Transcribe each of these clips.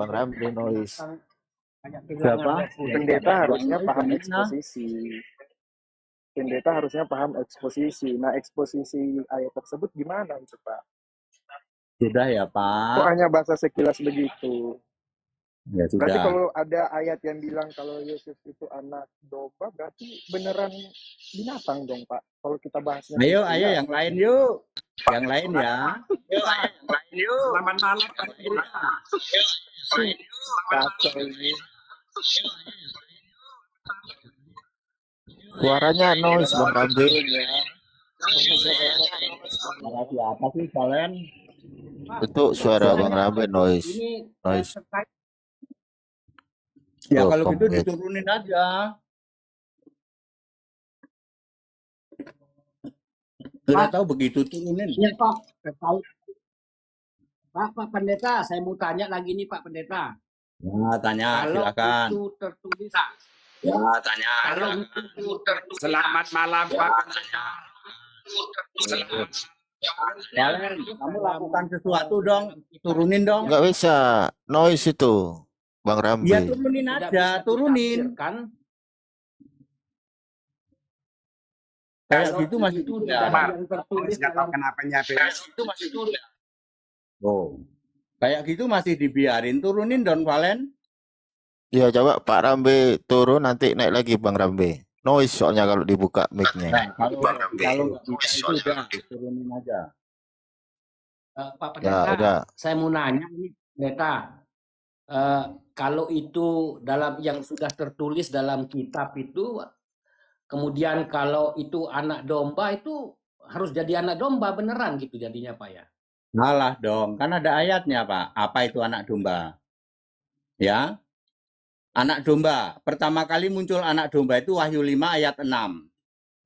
Bang Ramli noise. Siapa? Pendeta harusnya paham Gimana? eksposisi. Pendeta harusnya paham eksposisi. Nah, eksposisi ayat tersebut gimana itu, Pak? Sudah ya, Kok Pak. hanya bahasa sekilas begitu? Ya Berarti sudah. kalau ada ayat yang bilang kalau Yesus itu anak domba, berarti beneran binatang dong, Pak. Kalau kita bahasnya Ayo, gitu ayo ya. yang lain yuk. Yang lain ya. Selamat malam. Kacau ini. Suaranya noise, Bang Ramli. Suara siapa sih kalian? Itu suara Bang Ramli noise. Noise. Ya Oh, kalau gitu comeback. diturunin aja. Sudah tahu begitu turunin. Iya Pak, Pak Pendeta, saya mau tanya lagi nih Pak Pendeta. Ya, tanya Kalau silakan. itu tertulis, Ya, tanya. kalau itu tertulis. Selamat malam Pak Pendeta. Kalian, kamu lakukan sesuatu dong. Turunin dong. Nggak bisa. Noise itu, Bang Ramli. Ya turunin aja, turunin. Kan? Kayak gitu masih itu tidak. yang tertulis dalam Itu masih tidak. Oh, kayak gitu masih dibiarin. Turunin Don Valen. Ya coba Pak Rambe turun, nanti naik lagi Bang Rambe. Noise soalnya kalau dibuka mic-nya. Nah, kalau nggak bisa itu udah turunin aja. Pak Ya Pendeta, udah. saya mau nanya ini Pendeta. Kalau itu dalam yang sudah tertulis dalam kitab itu, kemudian kalau itu anak domba itu harus jadi anak domba beneran gitu jadinya Pak ya? Ngalah dong, kan ada ayatnya Pak. Apa itu anak domba? Ya, anak domba. Pertama kali muncul anak domba itu Wahyu 5 ayat 6.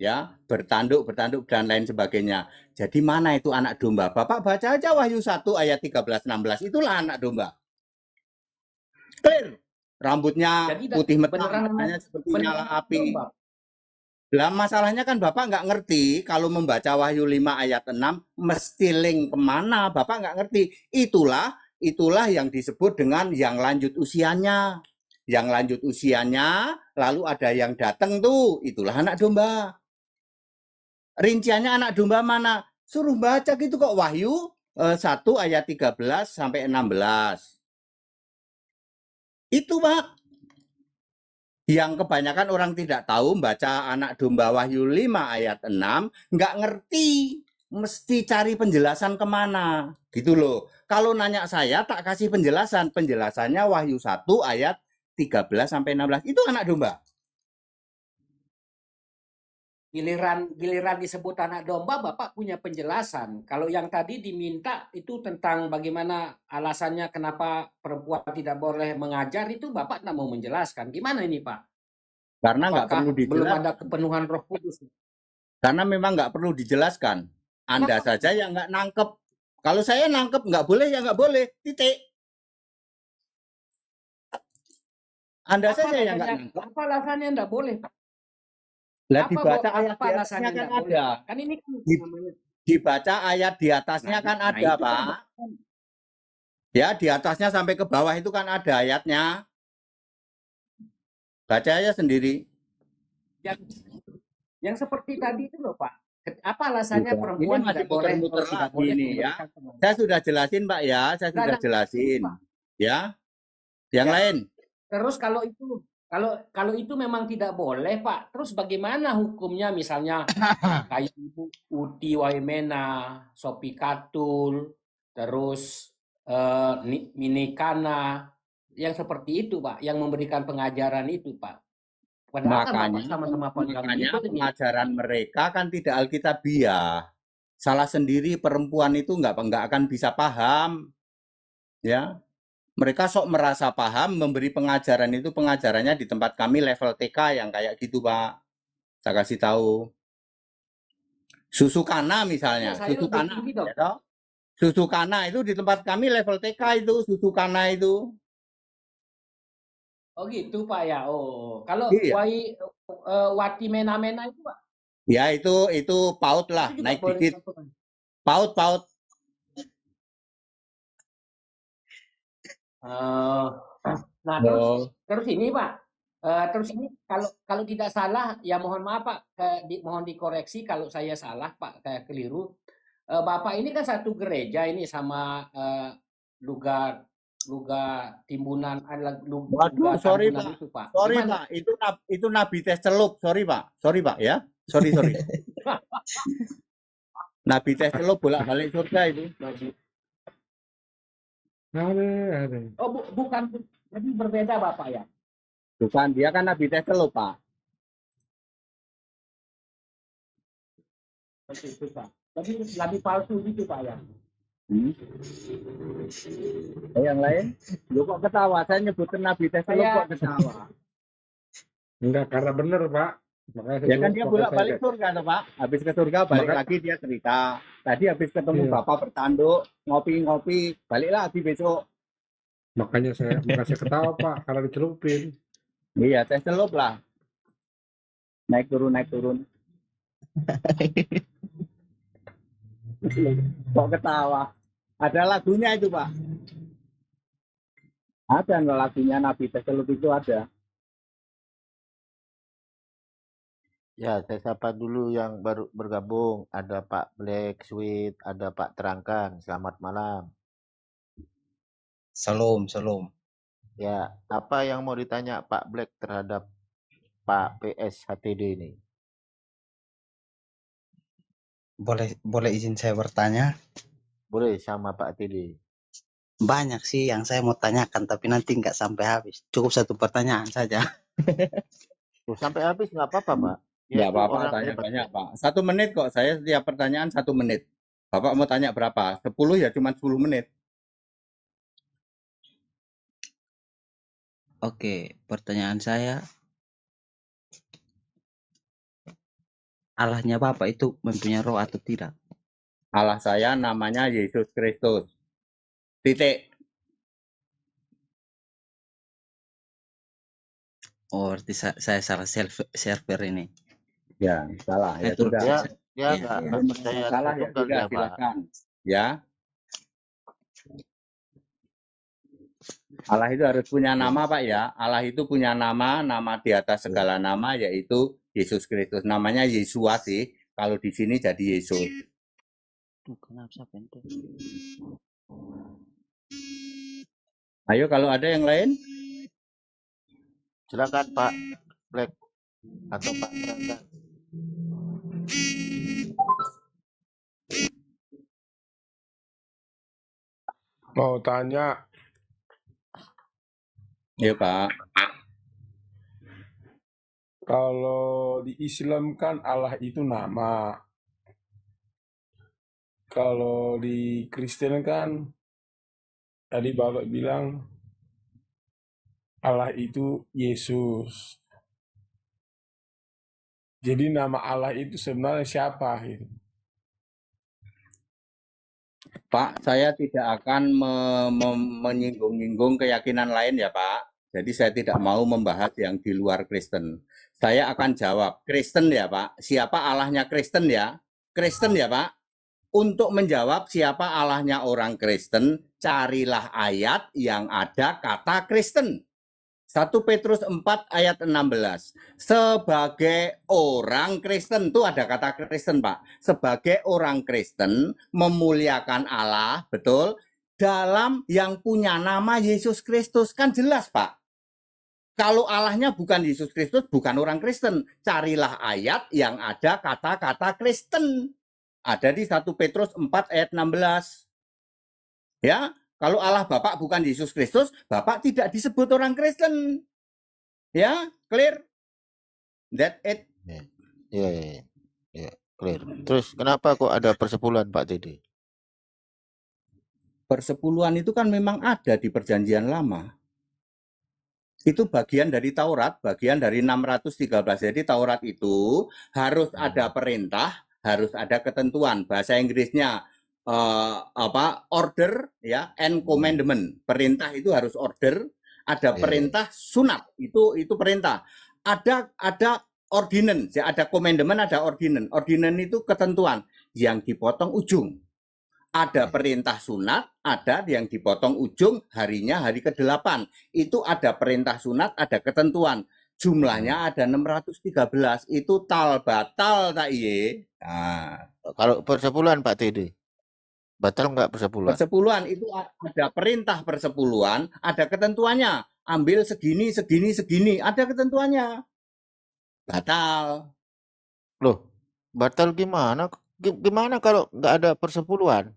Ya, bertanduk dan lain sebagainya. Jadi mana itu anak domba? Bapak baca aja Wahyu 1 ayat 13-16. Itulah anak domba. Clear. Rambutnya Jadi putih metang, beneran matanya seperti nyala api. domba. Lah masalahnya kan Bapak nggak ngerti kalau membaca Wahyu 5 ayat 6 mesti link kemana, Bapak nggak ngerti. Itulah yang disebut dengan yang lanjut usianya. Yang lanjut usianya, lalu ada yang datang tuh, itulah anak domba. Rinciannya anak domba mana? Suruh baca gitu kok Wahyu 1 ayat 13 sampai 16. Itu Pak. Yang kebanyakan orang tidak tahu baca anak domba Wahyu 5 ayat 6, nggak ngerti, mesti cari penjelasan kemana, gitu loh. Kalau nanya saya, tak kasih penjelasan. Penjelasannya Wahyu 1 ayat 13 sampai 16, itu anak domba. Giliran disebut anak domba, Bapak punya penjelasan. Kalau yang tadi diminta itu tentang bagaimana alasannya kenapa perempuan tidak boleh mengajar, itu Bapak tidak mau menjelaskan. Gimana ini Pak? Karena nggak perlu belum dijelaskan. ada kepenuhan Roh Kudus. Karena memang nggak perlu dijelaskan. Anda saja yang nggak nangkep. Kalau saya nangkep nggak boleh, ya nggak boleh. Titik. Anda saja yang nggak nangkep. Apa alasannya nggak boleh Pak? Lah dibaca ayat di atasnya kan ada. Kan ini Dibaca ayat di atasnya kan ada, Pak. Ya, di atasnya sampai ke bawah itu kan ada ayatnya. Baca aja sendiri. Yang seperti tadi itu loh, Pak. Apa alasannya perempuan ini masih tidak boleh muter-muter lagi ini ya. Saya sudah jelasin, Pak ya. Saya sudah jelasin. Ya. Yang lain. Terus kalau itu memang tidak boleh, Pak. Terus bagaimana hukumnya misalnya kayak Ibu Uti Waimena, Sopi Katul, terus Minikana, yang seperti itu, Pak, yang memberikan pengajaran itu, Pak. Makanya pengajaran mereka kan tidak alkitabiah. Salah sendiri perempuan itu nggak akan bisa paham. Ya. Mereka sok merasa paham memberi pengajaran itu, pengajarannya di tempat kami level TK yang kayak gitu, Pak. Saya kasih tahu. Susu kana misalnya, susu kana. Ya, susu kana itu di tempat kami level TK itu, susu kana itu. Oh gitu Pak ya. Oh, kalau iya. Wati Mena-Mena itu Pak? Ya itu paut lah, naik dikit. Paut. Eh, nah Oh, terus ini Pak, terus ini kalau tidak salah ya mohon maaf Pak, mohon dikoreksi kalau saya salah Pak, kayak keliru. Bapak ini kan satu gereja ini sama Luga Luga Timbunan, waduh, Luga sorry Tambunan Pak. itu Pak. Sorry Gimana? Pak, itu nabi tes celup. Sorry Pak. Sorry Pak ya. Sorry, sorry. Nabi tes celup bolak-balik surga itu. Ada. Oh bukan, jadi berbeda Bapak ya? Bukan, dia kan nabi tes celup Pak. Seperti itu Pak. Jadi lebih palsu gitu Pak ya? Yang lain? Lu kok ketawa? Saya nyebutin nabi tes celup kok ketawa. Enggak, karena bener, Pak. Makanya saya Ya kan jawab, dia makanya bolak-balik surga toh Pak. Habis ke surga balik lagi dia cerita. Tadi habis ketemu Iya. Bapak bertanduk, ngopi-ngopi, balik lagi besok. makanya saya ketawa, Pak, karena dicelupin. Iya, tes celup lah. Naik turun. Kok ketawa? Ada lagunya itu Pak. Ada nggak lagunya Nabi tes celup itu ada. Ya, saya sapa dulu yang baru bergabung. Ada Pak Black Sweet, ada Pak Terangkan. Selamat malam. Salam. Ya, apa yang mau ditanya Pak Black terhadap Pak PS HTD ini? Boleh izin saya bertanya? Boleh sama Pak HTD. Banyak sih yang saya mau tanyakan, tapi nanti nggak sampai habis. Cukup satu pertanyaan saja. Tuh, sampai habis nggak apa-apa Pak. Ya itu Bapak orang tanya hebat. banyak Pak. 1 menit kok. Saya setiap pertanyaan 1 menit. Bapak mau tanya berapa? 10 ya cuma 10 menit. Oke, pertanyaan saya, Allahnya Bapak itu mempunyai roh atau tidak? Allah saya namanya Yesus Kristus. Titik. Oh, berarti saya salah server ini. Ya, salah. Ya Itu sudah. Dia Iya, nggak percaya Salah ya Tunggal sudah, dia, Pak. silakan. Ya. Allah itu harus punya nama Pak ya. Allah itu punya nama di atas segala nama yaitu Yesus Kristus. Namanya Yesua sih. Kalau di sini jadi Yesus. Ayo kalau ada yang lain. Silakan Pak Black atau Pak Terangkan. Mau tanya, Ya Pak. kalau di Islam kan Allah itu nama. Kalau di Kristen kan, tadi Bapak bilang Allah itu Yesus. Jadi nama Allah itu sebenarnya siapa? Gitu. Pak, saya tidak akan menyinggung-nyinggung keyakinan lain ya Pak. Jadi saya tidak mau membahas yang di luar Kristen. Saya akan jawab, Kristen ya Pak. Siapa Allahnya Kristen ya? Kristen ya Pak. Untuk menjawab siapa Allahnya orang Kristen, carilah ayat yang ada kata Kristen. 1 Petrus 4 ayat 16. Sebagai orang Kristen, itu ada kata Kristen Pak. Sebagai orang Kristen memuliakan Allah, betul, dalam yang punya nama Yesus Kristus. Kan jelas Pak. Kalau Allahnya bukan Yesus Kristus, bukan orang Kristen. Carilah ayat yang ada kata-kata Kristen. Ada di 1 Petrus 4 ayat 16. Ya, kalau Allah Bapak bukan Yesus Kristus, Bapak tidak disebut orang Kristen. Ya, clear? That it. Iya, clear. Terus kenapa kok ada persepuluhan Pak TD? Persepuluhan itu kan memang ada di Perjanjian Lama. Itu bagian dari Taurat, bagian dari 613. Jadi Taurat itu harus ada perintah, harus ada ketentuan. Bahasa Inggrisnya order ya, and commandment. Perintah itu harus order, ada perintah sunat, itu perintah. Ada ordinance, ya, ada commandment, ada ordinance. Ordinance itu ketentuan yang dipotong ujung. Ada perintah sunat, ada yang dipotong ujung harinya hari ke-8. Itu ada perintah sunat, ada ketentuan. Jumlahnya ada 613. Itu batal tak iye. Nah, Kalau persepuluhan Pak Tede, batal nggak persepuluhan? persepuluhan itu ada perintah persepuluhan, ada ketentuannya. Ambil segini, segini, segini. Ada ketentuannya. Batal. Loh, batal gimana? Gimana kalau nggak ada persepuluhan?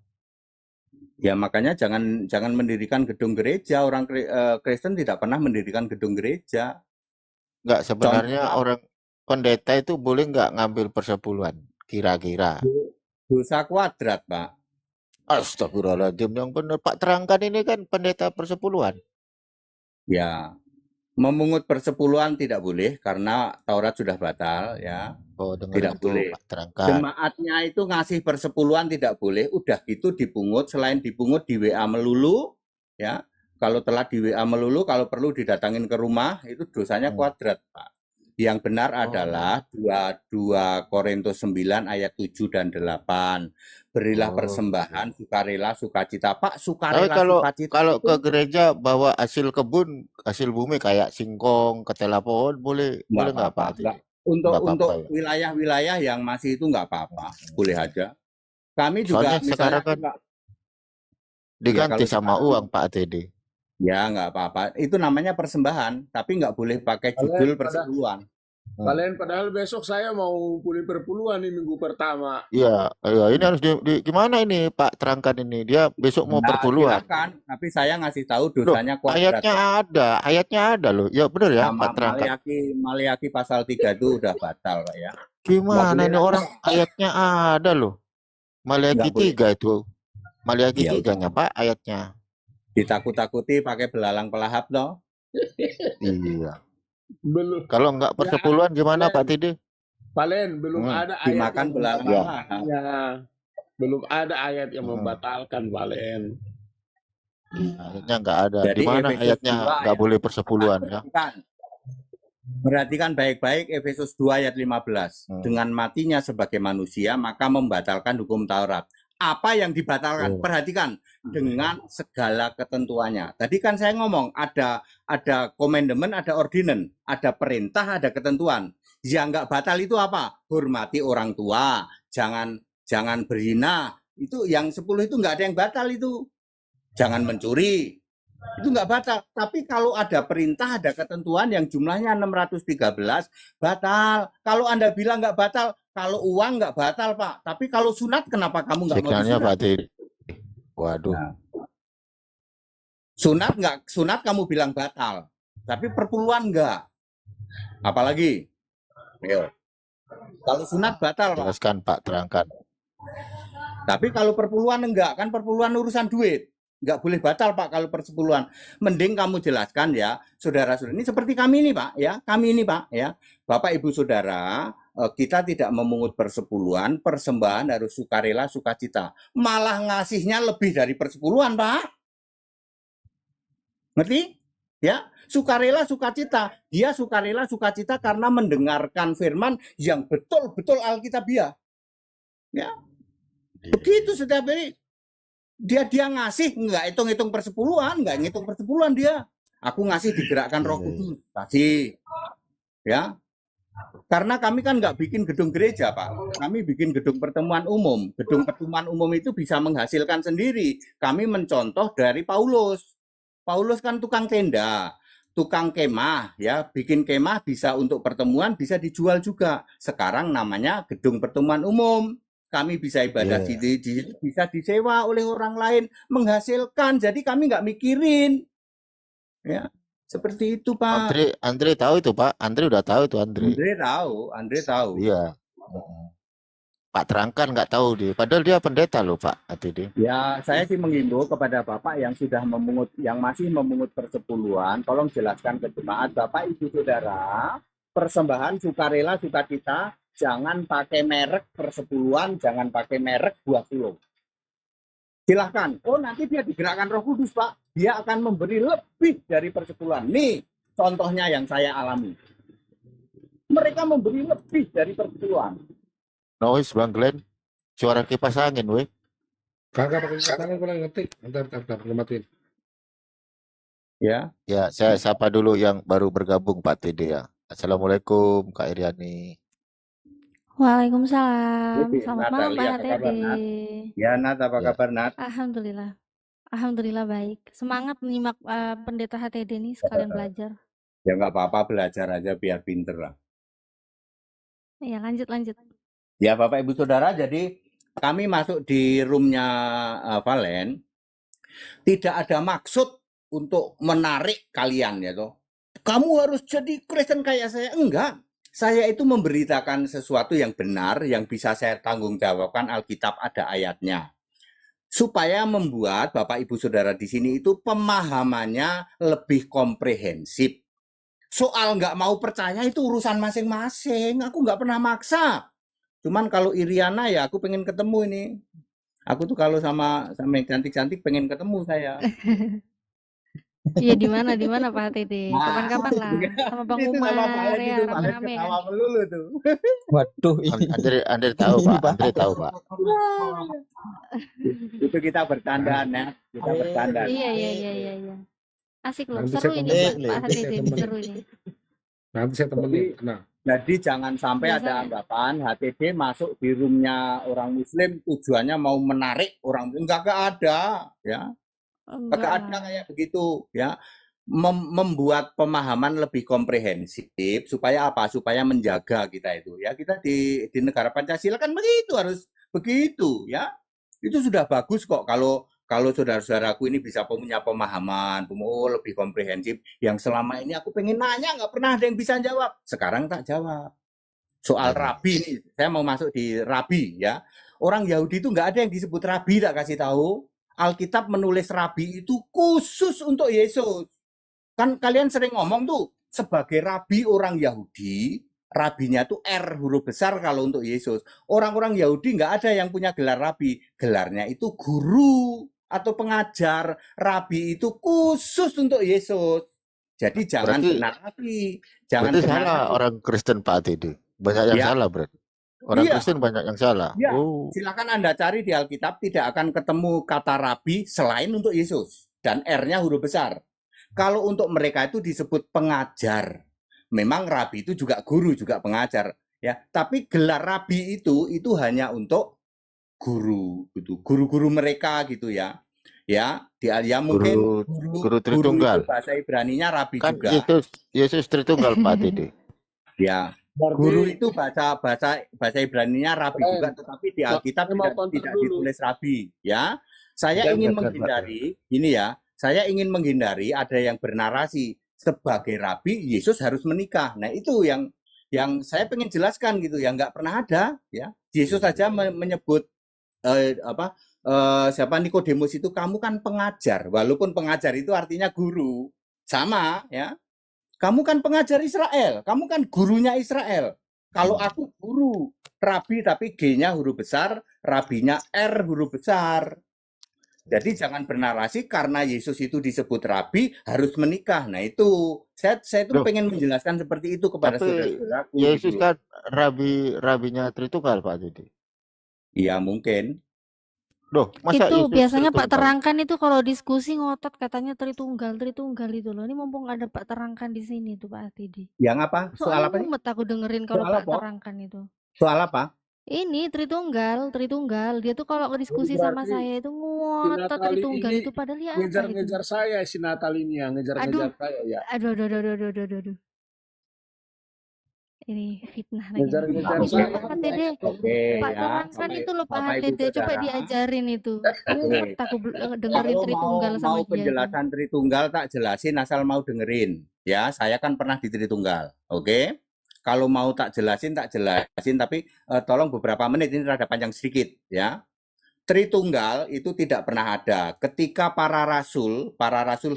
Ya makanya jangan mendirikan gedung gereja. Orang Kristen tidak pernah mendirikan gedung gereja. Nggak, sebenarnya Contohnya orang pendeta itu boleh nggak ngambil persepuluhan? Kira-kira. dosa kuadrat, Pak. Astagfirullahaladzim, yang benar. Pak, terangkan, ini kan pendeta persepuluhan. Ya, memungut persepuluhan tidak boleh karena Taurat sudah batal, ya. Oh, Tidak dengar itu, boleh. Pak, terangkan. Jemaatnya itu ngasih persepuluhan tidak boleh. Udah gitu dipungut, selain dipungut di WA melulu, ya. Kalau telah di WA melulu, kalau perlu didatangin ke rumah, itu dosanya kuadrat, Pak. Yang benar adalah 2 Korintus 9 ayat 7 dan 8. Berilah persembahan, sukarela, sukacita. Pak, Tapi sukarela, kalau sukacita kalau itu ke gereja bawa hasil kebun, hasil bumi kayak singkong, ketela pohon, boleh nggak apa-apa. Pak? Enggak. Nggak apa-apa Untuk ya. wilayah-wilayah yang masih itu nggak apa-apa, boleh aja. Kami juga Soalnya sekarang kan diganti kalau sama sekarang, uang Pak Tede. ya nggak apa-apa. Itu namanya persembahan, tapi nggak boleh pakai judul persepuluhan. Kalian padahal besok saya mau pulih perpuluhan nih minggu pertama. Iya, ini harus gimana ini Pak, terangkan ini. Dia besok mau Nah, perpuluhan. silakan, tapi saya ngasih tahu Loh, dosanya kuadrat. ayatnya ada loh. Ya benar ya, Sama Pak, terangkan. Maliaki pasal 3 itu udah batal, Pak, ya. Gimana boleh ini orang, ayatnya ada loh. Maliaki Nggak boleh. 3 itu. Maliaki Ya 3-nya Pak, ayatnya. Ditakut-takuti pakai belalang pelahap toh. Iya. Belum. Kalau nggak persepuluhan gimana Pak Tede? Palen belum ada ayat Dimakan yang belalang Ya. pelahap. Ya, belum ada ayat yang membatalkan Palen. Ayatnya nggak ada. Jadi Di mana Efesus ayatnya 2 nggak ayat- boleh persepuluhan ya? Perhatikan baik-baik Efesus 2 ayat 15. Dengan matinya sebagai manusia maka membatalkan hukum Taurat. Apa yang dibatalkan? Perhatikan, dengan segala ketentuannya. Tadi kan saya ngomong ada komandemen, ada ordinance, ada perintah, ada ketentuan. Yang nggak batal itu apa? Hormati orang tua, jangan berzina. Itu yang 10 itu nggak ada yang batal itu. Jangan mencuri. Itu nggak batal. Tapi kalau ada perintah, ada ketentuan yang jumlahnya 613, batal. Kalau Anda bilang nggak batal, kalau uang nggak batal, Pak. Tapi kalau sunat, kenapa kamu nggak mau Signalnya disunat? Pak Tede. Waduh. Nah. Sunat kamu bilang batal. Tapi perpuluhan nggak. Apalagi? Ayo. Kalau sunat batal, Pak. Jelaskan Pak, terangkan. Tapi kalau perpuluhan enggak, kan perpuluhan urusan duit. Enggak boleh batal, Pak, kalau persepuluhan. Mending kamu jelaskan ya, saudara-saudara. Ini seperti kami ini, Pak, ya. Kami ini, Pak, ya. Bapak, Ibu, Saudara, kita tidak memungut persepuluhan, persembahan harus sukarela, sukacita. Malah ngasihnya lebih dari persepuluhan, Pak. Ngerti? Ya, sukarela, sukacita. Dia sukarela, sukacita karena mendengarkan firman yang betul-betul alkitabiah. Ya. Begitu setiap hari. Dia ngasih nggak hitung-hitung persepuluhan, nggak ngitung persepuluhan dia. Aku ngasih digerakkan Roh Kudus, kasih, ya. Karena kami kan nggak bikin gedung gereja, Pak. Kami bikin gedung pertemuan umum. Gedung pertemuan umum itu bisa menghasilkan sendiri. Kami mencontoh dari Paulus. Paulus kan tukang tenda, tukang kemah, ya. Bikin kemah bisa untuk pertemuan, bisa dijual juga. Sekarang namanya gedung pertemuan umum. Kami bisa ibadah bisa disewa oleh orang lain, menghasilkan. Jadi kami nggak mikirin, ya seperti itu, Pak. Andre tahu itu Pak. Andre udah tahu itu Andre. Andre tahu. Iya. Pak, terangkan nggak tahu dia. Padahal dia pendeta loh Pak. Atd. Ya, saya sih menghimbau kepada Bapak yang sudah memungut, yang masih memungut persepuluhan, tolong jelaskan ke jemaat, Bapak, Ibu, Saudara, persembahan sukarela, sukacita. Jangan pakai merek persepuluhan, jangan pakai merek buah sulung. Silahkan. Oh, nanti dia digerakkan Roh Kudus, Pak. Dia akan memberi lebih dari persepuluhan. Nih, contohnya yang saya alami. Mereka memberi lebih dari persepuluhan. Noise Bang Glenn. Suara kipas angin, weh. Kagak pakai pasangan gue ngetik. Ntar matiin. Ya. Ya, saya sapa dulu yang baru bergabung Pak Tede ya. Assalamualaikum Kak Iriani. Waalaikumsalam. Oke, Selamat malam Natali, Pak apa kabar, HTD. Nat? Ya, Nat, apa Ya. kabar, Nat? Alhamdulillah. Alhamdulillah baik. Semangat menyimak pendeta HTD nih sekalian belajar. Ya nggak apa-apa, belajar aja biar pinter lah. Ya lanjut. Ya, Bapak Ibu Saudara, jadi kami masuk di roomnya Valen, tidak ada maksud untuk menarik kalian ya toh. Kamu harus jadi Kristen kayak saya. Enggak. Saya itu memberitakan sesuatu yang benar, yang bisa saya tanggung jawabkan. Alkitab ada ayatnya. Supaya membuat Bapak Ibu Saudara di sini itu pemahamannya lebih komprehensif. Soal nggak mau percaya itu urusan masing-masing. Aku nggak pernah maksa. Cuman kalau Iriana ya aku pengen ketemu ini. Aku tuh kalau sama yang cantik-cantik pengen ketemu saya. Iya di mana Pak HTD? Kapan-kapan lah sama Bang Itu sama Umar Valen ya itu, Valen rame-rame kan. ketawa melulu tuh. Waduh, Andre tahu Pak, Andre tahu Pak. Itu kita bercanda, Net. Kita bercanda. Iya. Asik loh, Nanti seru saya ini temenin. Pak HTD, seru ini. Nanti saya temenin. Nah, Jadi jangan sampai ada Biasanya. anggapan HTD masuk di roomnya orang Muslim tujuannya mau menarik orang Muslim. Enggak ada, ya. Enggak Enggak ada lah. kayak begitu, ya. Membuat pemahaman lebih komprehensif supaya apa? Supaya menjaga kita itu, ya. Kita di negara Pancasila kan begitu, harus begitu, ya. Itu sudah bagus kok kalau saudara-saudaraku ini bisa punya pemahaman, lebih komprehensif. Yang selama ini aku pengen nanya, nggak pernah ada yang bisa jawab. Sekarang tak jawab. Soal rabi nih, saya mau masuk di rabi ya. Orang Yahudi itu nggak ada yang disebut rabi, tak kasih tahu. Alkitab menulis rabi itu khusus untuk Yesus. Kan kalian sering ngomong tuh, sebagai rabi orang Yahudi, rabinya tuh R huruf besar kalau untuk Yesus. Orang-orang Yahudi nggak ada yang punya gelar rabi. Gelarnya itu guru atau pengajar. Rabi itu khusus untuk Yesus. Jadi jangan Berarti- benar rabi. Jangan Berarti benar salah rabi. orang Kristen Pak Tede. Banyak yang Ya. salah berarti. Orang Iya. Kristen banyak yang salah. Ya. Oh, Silakan Anda cari di Alkitab, tidak akan ketemu kata rabi selain untuk Yesus. Dan R-nya huruf besar. Kalau untuk mereka itu disebut pengajar. Memang rabi itu juga guru, juga pengajar. Ya, tapi gelar rabi itu hanya untuk guru, gitu. Guru-guru mereka gitu ya. Ya, mungkin guru Tritunggal. itu bahasa Ibraninya rabi Kan juga. Yesus Tritunggal Pak Tede. Ya. Guru itu bahasa Ibraninya rabi juga, tetapi di Alkitab tidak ditulis rabi, ya. Saya ingin menghindari ini ya. Saya ingin menghindari ada yang bernarasi sebagai rabi Yesus harus menikah. Nah, itu yang saya pengen jelaskan gitu, yang nggak pernah ada, ya. Yesus saja menyebut siapa Nikodemus itu, kamu kan pengajar, walaupun pengajar itu artinya guru, sama ya. Kamu kan pengajar Israel, kamu kan gurunya Israel. Kalau aku guru, rabi tapi G-nya huruf besar, rabinya R huruf besar. Jadi jangan bernarasi karena Yesus itu disebut rabi harus menikah. Nah itu saya itu pengen menjelaskan seperti itu kepada saudara-saudaraku. Yesus gitu. kan rabinya Tritunggal Pak Tede. Iya mungkin. Loh, masa Itu Yesus biasanya Pak Tritunggal? Terangkan itu kalau diskusi ngotot katanya Tritunggal itu loh. Ini mumpung ada Pak Terangkan di sini tuh Pak HTD. Yang apa? Soal Soalnya apa nih? mumet aku dengerin kalau Soal Pak apa? Terangkan itu. Soal apa? Ini Tritunggal. Dia tuh kalau diskusi sama saya itu ngotot Natali Tritunggal ini itu padahal ya apa itu? ngejar-ngejar saya si Natal ini ya, ngejar-ngejar saya ya. Aduh. Ini fitnah lagi. Ngejar-ngejar Pak saya. HTD. Oke Pak ya. Terangkan itu loh Pak Bapak Ibu HTD. Coba Saudara. diajarin itu. Oke. Mumet aku dengerin Kalau Tritunggal sama mau dia. penjelasan Tritunggal tak jelasin asal mau dengerin. Ya, saya kan pernah di Tritunggal. Oke. Kalau mau tak jelasin, tapi tolong beberapa menit, ini rada panjang sedikit ya. Tritunggal itu tidak pernah ada. Ketika para rasul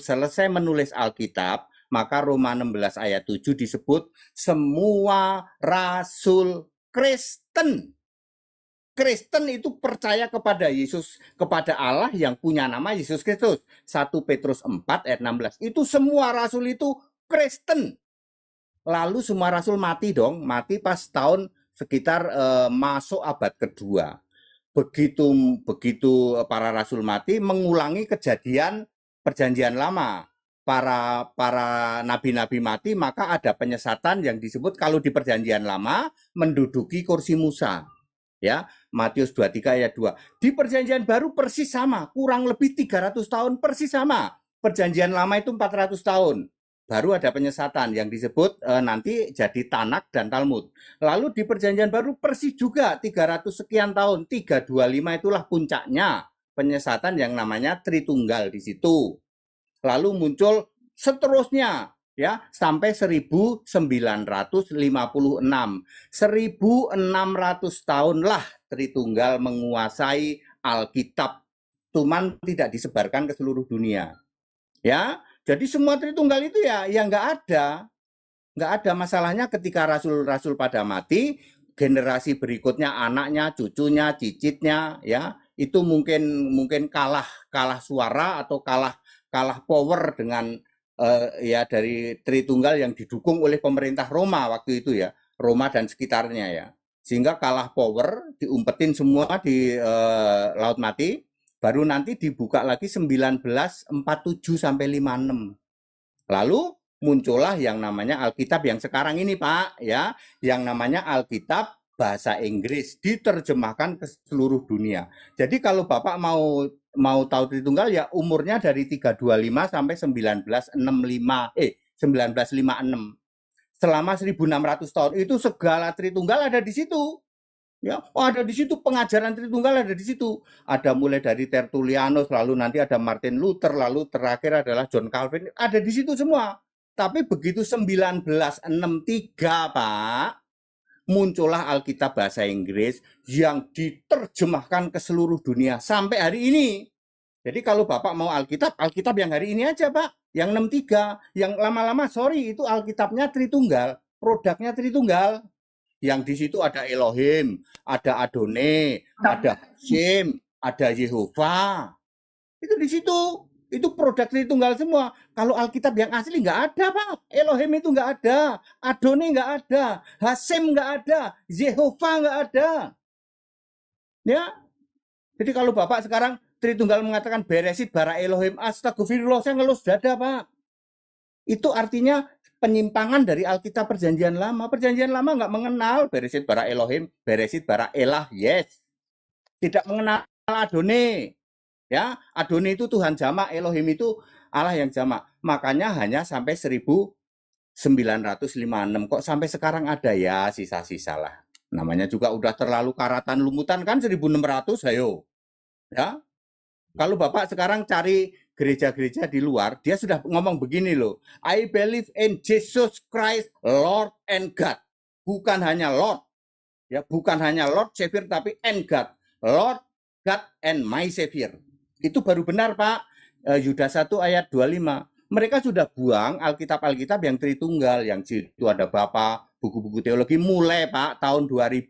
selesai menulis Alkitab, maka Roma 16 ayat 7 disebut semua rasul Kristen. Kristen itu percaya kepada Yesus, kepada Allah yang punya nama Yesus Kristus. 1 Petrus 4 ayat 16. Itu semua rasul itu Kristen. Lalu semua rasul mati dong, mati pas tahun sekitar masuk abad kedua. begitu para rasul mati mengulangi kejadian perjanjian lama. Para nabi-nabi mati, maka ada penyesatan yang disebut kalau di perjanjian lama menduduki kursi Musa. Ya, Matius 23 ayat 2. Di perjanjian baru persis sama, kurang lebih 300 tahun persis sama. Perjanjian lama itu 400 tahun. Baru ada penyesatan yang disebut nanti jadi Tanak dan Talmud. Lalu di perjanjian baru persis juga 300 sekian tahun, 325 itulah puncaknya penyesatan yang namanya Tritunggal di situ. Lalu muncul seterusnya ya sampai 1956. 1600 tahun lah Tritunggal menguasai Alkitab, cuman tidak disebarkan ke seluruh dunia. Ya, jadi semua Tritunggal itu ya nggak ada masalahnya ketika rasul-rasul pada mati, generasi berikutnya anaknya, cucunya, cicitnya ya itu mungkin kalah suara atau kalah power dengan ya dari Tritunggal yang didukung oleh pemerintah Roma waktu itu ya, Roma dan sekitarnya ya, sehingga kalah power, diumpetin semua di Laut Mati, baru nanti dibuka lagi 1947 sampai 56. Lalu muncullah yang namanya Alkitab yang sekarang ini Pak ya, yang namanya Alkitab bahasa Inggris diterjemahkan ke seluruh dunia. Jadi kalau Bapak mau tahu Tritunggal ya umurnya dari 325 sampai 1956. Selama 1600 tahun itu segala Tritunggal ada di situ. Ya, ada di situ pengajaran Tritunggal ada di situ. Ada mulai dari Tertullianus, lalu nanti ada Martin Luther, lalu terakhir adalah John Calvin, ada di situ semua. Tapi begitu 1963 Pak, muncullah Alkitab bahasa Inggris yang diterjemahkan ke seluruh dunia sampai hari ini. Jadi kalau Bapak mau Alkitab yang hari ini aja Pak, yang 63, yang lama-lama itu Alkitabnya Tritunggal, produknya Tritunggal. Yang di situ ada Elohim, ada Adonai, ada Hashem, ada Yehova. Itu di situ. Itu produk Tritunggal semua. Kalau Alkitab yang asli nggak ada, Pak. Elohim itu nggak ada. Adonai nggak ada. Hashem nggak ada. Yehova nggak ada. Ya. Jadi kalau Bapak sekarang Tritunggal mengatakan Beresit bara Elohim, astagfirullah, saya ngelus dada, Pak. Itu artinya penyimpangan dari Alkitab Perjanjian Lama. Perjanjian Lama nggak mengenal Beresit bara Elohim, Beresit bara Elah, yes. Tidak mengenal Adonai. Ya, Adonai itu Tuhan jamak, Elohim itu Allah yang jamak. Makanya hanya sampai 1956. Kok sampai sekarang ada ya sisa-sisa lah. Namanya juga udah terlalu karatan lumutan kan 1600 ayo. Ya. Kalau Bapak sekarang cari gereja-gereja di luar, dia sudah ngomong begini loh. I believe in Jesus Christ, Lord and God. Bukan hanya Lord. Ya, bukan hanya Lord Savior tapi and God. Lord, God and my Savior. Itu baru benar Pak. Yudas 1 ayat 25. Mereka sudah buang Alkitab-Alkitab yang Tritunggal, yang itu ada Bapak, buku-buku teologi mulai Pak tahun 2000.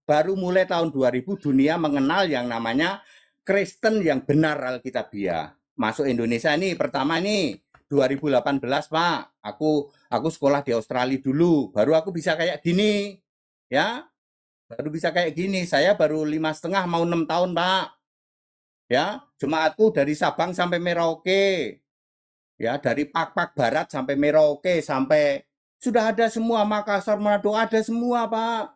Baru mulai tahun 2000 dunia mengenal yang namanya Kristen yang benar Alkitabiah. Masuk Indonesia nih pertama nih 2018 Pak. Aku sekolah di Australia dulu, baru aku bisa kayak gini. Ya. Baru bisa kayak gini. Saya baru 5,5 mau 6 tahun Pak. Ya, jemaatku dari Sabang sampai Merauke. Ya, dari Pak Barat sampai Merauke sampai sudah ada semua, Makassar, Manado ada semua, Pak.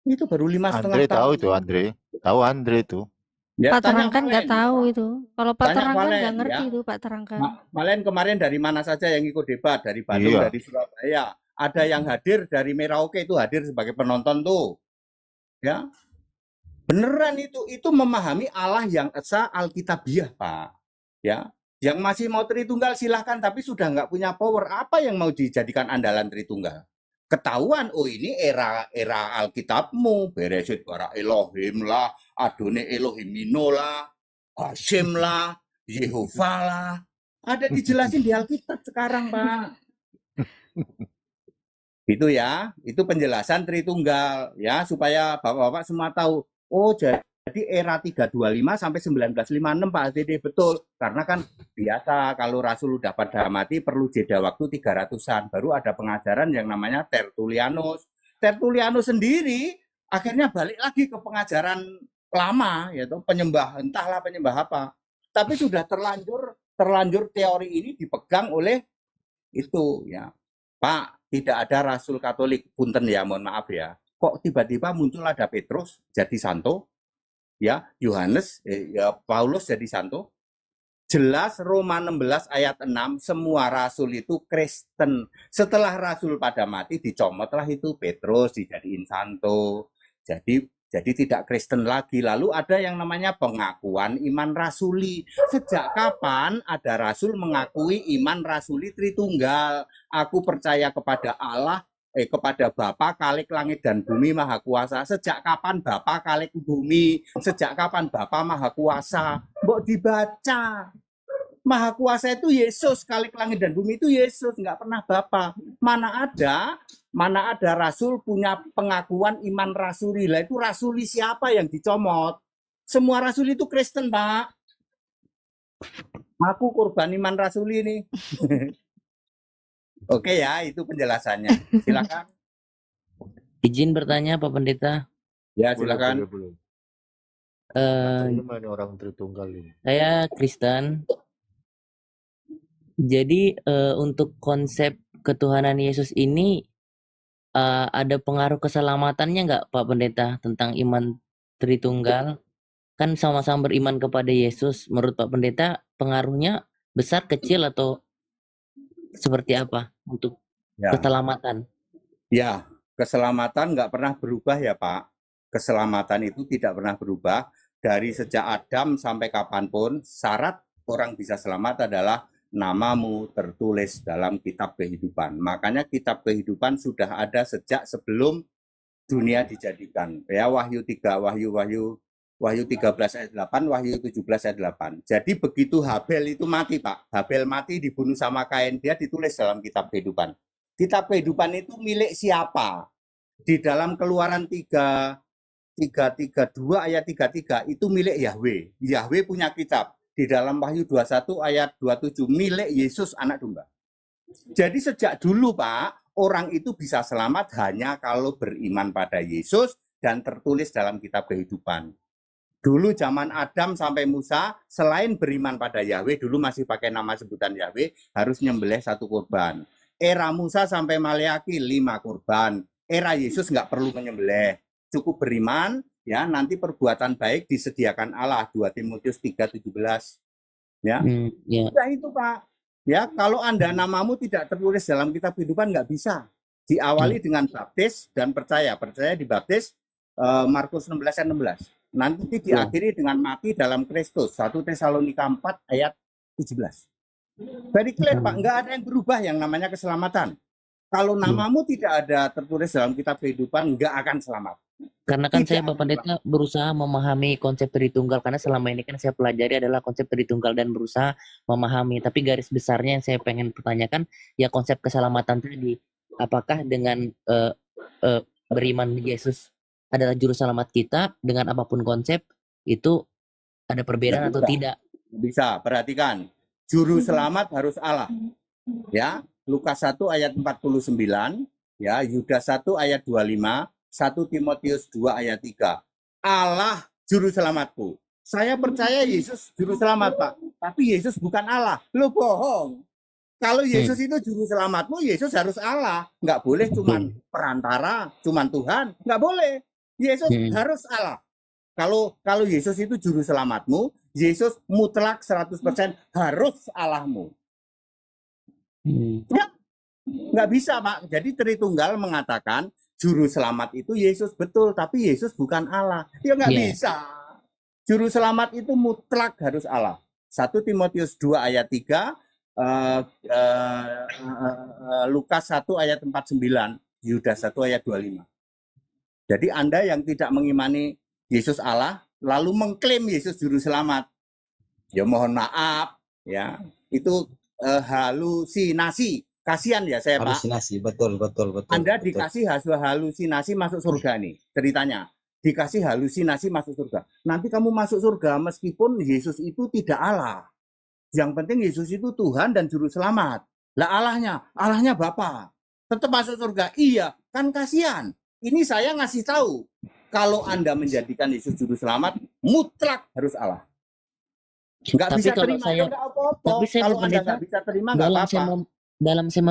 Itu baru 5,5 Andre tahu tahun. itu, Andre. Tahu Andre itu. Ya, Pak Terangkan nggak tahu itu. Kalau Pak Tanya Terangkan Valen, nggak ngerti ya. itu Pak Terangkan. Valen kemarin dari mana saja yang ikut debat, dari Bandung, Iya. dari Surabaya. Ada yang hadir dari Merauke itu hadir sebagai penonton tuh. Ya. Beneran itu memahami Allah yang esa Alkitabiah, Pak. Ya. Yang masih mau Tritunggal silahkan, tapi sudah nggak punya power. Apa yang mau dijadikan andalan Tritunggal? Ketahuan, oh ini era Alkitabmu, Beresit bara Elohim lah, Adonai Elohimino lah, Hashem lah, Yehova lah. Ada dijelasin di Alkitab sekarang, Pak. Itu ya, itu penjelasan Tritunggal ya, supaya Bapak-bapak semua tahu. Oh, jadi era 325 sampai 1956 Pak ATD betul. Karena kan biasa kalau Rasul udah pada mati perlu jeda waktu 300-an. Baru ada pengajaran yang namanya Tertullianus. Tertullianus sendiri akhirnya balik lagi ke pengajaran lama, yaitu penyembah, entahlah penyembah apa. Tapi sudah terlanjur teori ini dipegang oleh itu ya. Pak, tidak ada Rasul Katolik, punten ya, mohon maaf ya. Kok tiba-tiba muncul ada Petrus jadi santo, ya, Yohanes, ya Paulus jadi santo. Jelas Roma 16 ayat 6, semua rasul itu Kristen. Setelah rasul pada mati, dicomotlah itu Petrus, dijadiin santo. Jadi tidak Kristen lagi. Lalu ada yang namanya pengakuan iman rasuli. Sejak kapan ada rasul mengakui iman rasuli Tritunggal? Aku percaya kepada Allah, kepada Bapa Khalik langit dan bumi Maha Kuasa. Sejak kapan Bapa Khalik bumi? Sejak kapan Bapa Maha Kuasa? Mbok dibaca. Maha Kuasa itu Yesus, Khalik langit dan bumi itu Yesus, nggak pernah Bapa. Mana ada rasul punya pengakuan iman rasuli. Lah itu rasuli siapa yang dicomot? Semua rasul itu Kristen, Pak. Aku korban iman rasuli ini. Oke ya, itu penjelasannya. Silakan. Izin bertanya Pak Pendeta. Ya, Boleh, silakan. boleh. Eh, Ini mana orang Tritunggal ini? saya Kristen. Jadi untuk konsep ketuhanan Yesus ini ada pengaruh keselamatannya nggak Pak Pendeta tentang iman Tritunggal? Kan sama-sama beriman kepada Yesus. Menurut Pak Pendeta pengaruhnya besar, kecil, atau seperti apa untuk Ya. keselamatan? Ya, keselamatan nggak pernah berubah ya Pak. Keselamatan itu tidak pernah berubah. Dari sejak Adam sampai kapanpun, syarat orang bisa selamat adalah namamu tertulis dalam kitab kehidupan. Makanya kitab kehidupan sudah ada sejak sebelum dunia dijadikan. Ya, Wahyu 3, Wahyu 13 ayat 8, Wahyu 17 ayat 8. Jadi begitu Habel itu mati Pak, Habel mati dibunuh sama Kain, dia ditulis dalam kitab kehidupan. Kitab kehidupan itu milik siapa? Di dalam Keluaran 3:32 ayat 33 itu milik Yahweh. Yahweh punya kitab. Di dalam Wahyu 21 ayat 27 milik Yesus anak domba. Jadi sejak dulu Pak, orang itu bisa selamat hanya kalau beriman pada Yesus dan tertulis dalam kitab kehidupan. Dulu zaman Adam sampai Musa, selain beriman pada Yahweh, dulu masih pakai nama sebutan Yahweh, harus nyembelih 1 korban. Era Musa sampai Maleaki 5 korban. Era Yesus nggak perlu menyembelih, cukup beriman, ya nanti perbuatan baik disediakan Allah. 2 Timotius 3:17. Ya, Ya. udah itu Pak. Ya, kalau Anda namamu tidak tertulis dalam kitab kehidupan nggak bisa. Diawali dengan baptis dan percaya. Percaya dibaptis, Markus 16 ayat 16. Nanti diakhiri dengan mati dalam Kristus. 1 Tesalonika 4 ayat 17. Very clear Pak, nggak ada yang berubah yang namanya keselamatan. Kalau namamu tidak ada tertulis dalam kitab kehidupan, nggak akan selamat. Karena kan Tidak saya ada Pak Pendeta berusaha memahami konsep Tritunggal, karena selama ini kan saya pelajari adalah konsep Tritunggal dan berusaha memahami. Tapi garis besarnya yang saya pengen pertanyakan ya konsep keselamatan tadi. Apakah dengan beriman Yesus adalah juru selamat kita dengan apapun konsep itu ada perbedaan atau tidak? Bisa, perhatikan. Juru selamat harus Allah. Ya, Lukas 1 ayat 49, ya, Yudas 1 ayat 25, 1 Timotius 2 ayat 3. Allah juru selamatku. Saya percaya Yesus juru selamat, Pak. Tapi Yesus bukan Allah. Lo bohong. Kalau Yesus itu juru selamatmu, Yesus harus Allah. Nggak boleh cuman perantara, cuman Tuhan. Nggak boleh. Yesus harus Allah. Kalau Yesus itu juru selamatmu, Yesus mutlak 100% harus Allahmu. Ya, nggak bisa Pak. Jadi Tritunggal mengatakan juru selamat itu Yesus, betul, tapi Yesus bukan Allah. Ya nggak bisa. Juru selamat itu mutlak harus Allah. 1 Timotius 2 ayat 3, Lukas 1 ayat 49, Yudas 1 ayat 25. Jadi Anda yang tidak mengimani Yesus Allah, lalu mengklaim Yesus juru selamat, ya mohon maaf, ya itu halusinasi. Kasihan ya saya Pak. Halusinasi, betul. Anda betul. dikasih halusinasi masuk surga nih ceritanya. Dikasih halusinasi masuk surga. Nanti kamu masuk surga meskipun Yesus itu tidak Allah. Yang penting Yesus itu Tuhan dan juru selamat. Lah Allahnya Bapa. Tetap masuk surga. Iya, kan kasihan. Ini saya ngasih tahu. Kalau Anda menjadikan Yesus juru selamat, mutlak harus Allah. Nggak Tapi bisa kalau terima, saya, ya nggak apa-apa. tapi saya Kalau Pak Anda Pendeta, nggak bisa terima, nggak dalam apa-apa. dalam saya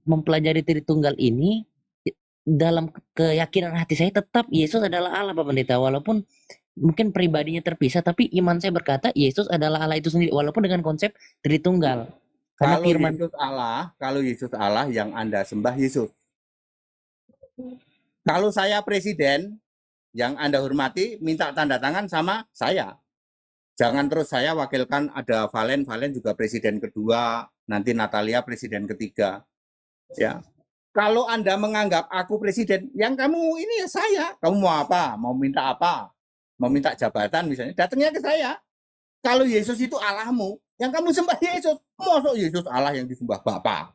mempelajari Tritunggal ini, dalam keyakinan hati saya tetap Yesus adalah Allah, Pak Pendeta. Walaupun mungkin pribadinya terpisah, tapi iman saya berkata Yesus adalah Allah itu sendiri, walaupun dengan konsep Tritunggal. Karena Kalau Yesus Allah yang Anda sembah Yesus. Kalau saya presiden yang Anda hormati, minta tanda tangan sama saya. Jangan terus saya wakilkan, ada Valen juga presiden kedua, nanti Natalia presiden ketiga. Ya. Kalau Anda menganggap aku presiden, yang kamu ini ya saya. Kamu mau apa? Mau minta apa? Mau minta jabatan misalnya, datangnya ke saya. Kalau Yesus itu Allahmu, yang kamu sembah Yesus. Mosok Yesus Allah yang disembah Bapa.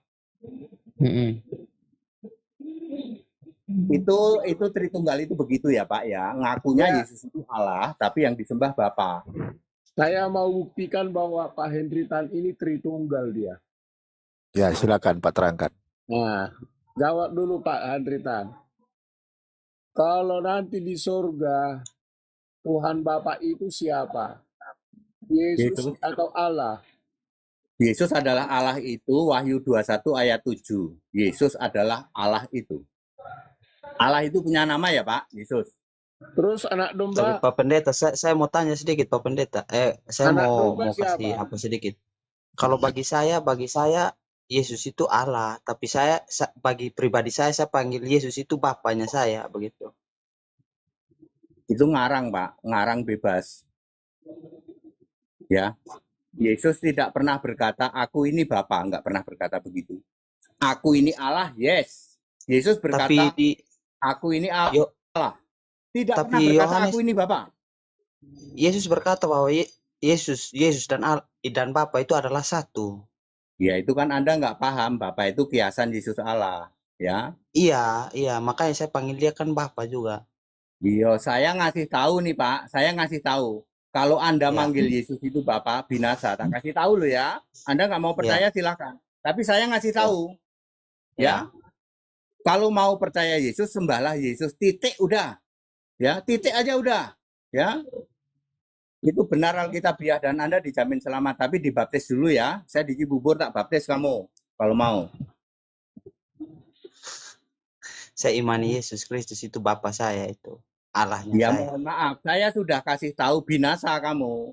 Itu Tritunggal itu begitu ya Pak ya. Ngakunya Ya. Yesus itu Allah, tapi yang disembah Bapa. Saya mau buktikan bahwa Pak Henry Tan ini Tritunggal dia. Ya, silakan Pak terangkan. Nah, jawab dulu Pak Henry Tan. Kalau nanti di surga, Tuhan Bapa itu siapa? Yesus atau Allah? Yesus adalah Allah itu, Wahyu 21 ayat 7. Yesus adalah Allah itu. Allah itu punya nama ya Pak, Yesus. Terus anak Tapi domba, Pak Pendeta, saya mau tanya sedikit Pak Pendeta. Saya anak mau domba kasih siapa? apa sedikit. Kalau bagi saya Yesus itu Allah, tapi bagi pribadi saya panggil Yesus itu bapaknya saya, begitu. Itu ngarang Pak, ngarang bebas. Ya, Yesus tidak pernah berkata, aku ini Bapa, enggak pernah berkata begitu. Aku ini Allah, yes. Yesus berkata, aku ini Allah. Tidak pernah tapi berkata, aku ini Bapa. Yesus berkata bahwa Yesus dan Bapa itu adalah satu. Ya, itu kan Anda nggak paham, Bapa itu kiasan Yesus Allah. Ya. Iya, makanya saya panggil dia kan Bapa juga. Iya, saya ngasih tahu nih Pak, saya ngasih tahu. Kalau Anda manggil Yesus itu Bapa, binasa. Tak kasih tahu loh ya. Anda nggak mau percaya silakan. Tapi saya ngasih tahu. Ya. Kalau mau percaya Yesus, sembahlah Yesus. Titik udah. Ya, titik aja udah. Ya. Itu benar Alkitabiah dan Anda dijamin selamat. Tapi dibaptis dulu ya. Saya di Cibubur tak baptis kamu. Kalau mau. Saya imani Yesus Kristus itu Bapa saya itu. Allahnya ya, saya. Mohon maaf, saya sudah kasih tahu binasa kamu.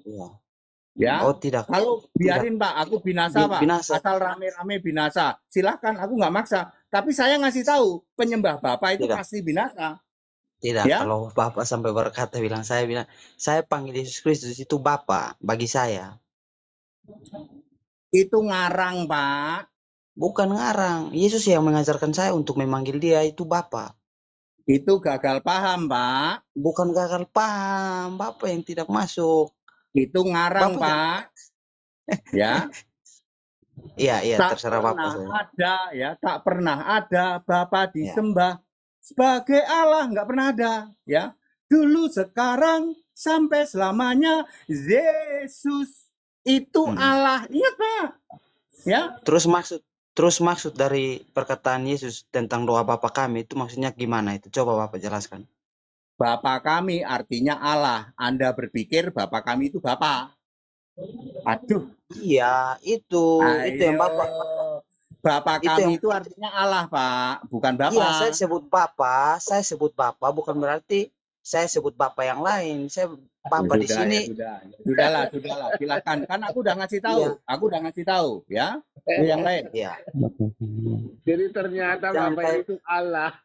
Ya. Oh tidak. Kalau biarin Pak, aku binasa Pak. Binasa. Asal rame-rame binasa. Silahkan, aku nggak maksa. Tapi saya ngasih tahu, penyembah Bapa itu pasti binasa. Tidak, ya? Kalau Bapak sampai berkata saya panggil Yesus Kristus itu Bapa bagi saya. Itu ngarang Pak. Bukan ngarang. Yesus yang mengajarkan saya untuk memanggil dia itu Bapa. Itu gagal paham Pak. Bukan gagal paham, Bapak yang tidak masuk. Itu ngarang Pak. Ya. Iya, terserah Bapak. Tak pernah ada Bapa disembah sebagai Allah, nggak pernah ada. Ya. Dulu, sekarang, sampai selamanya Yesus itu Allah. Ingat Pak. Ya. Terus maksud dari perkataan Yesus tentang doa Bapa kami itu maksudnya gimana itu? Coba Bapak jelaskan. Bapa kami artinya Allah. Anda berpikir Bapa kami itu Bapa. Aduh. Iya, itu yang Bapak. Bapa kami itu artinya Allah, Pak, bukan Bapa. Iya, saya sebut Bapa bukan berarti saya sebut Bapa yang lain. Saya Bapa di sini. Sudahlah, silakan. Kan aku udah ngasih tahu. Ya. Yang lain. Iya. Jadi ternyata Bapa itu Allah.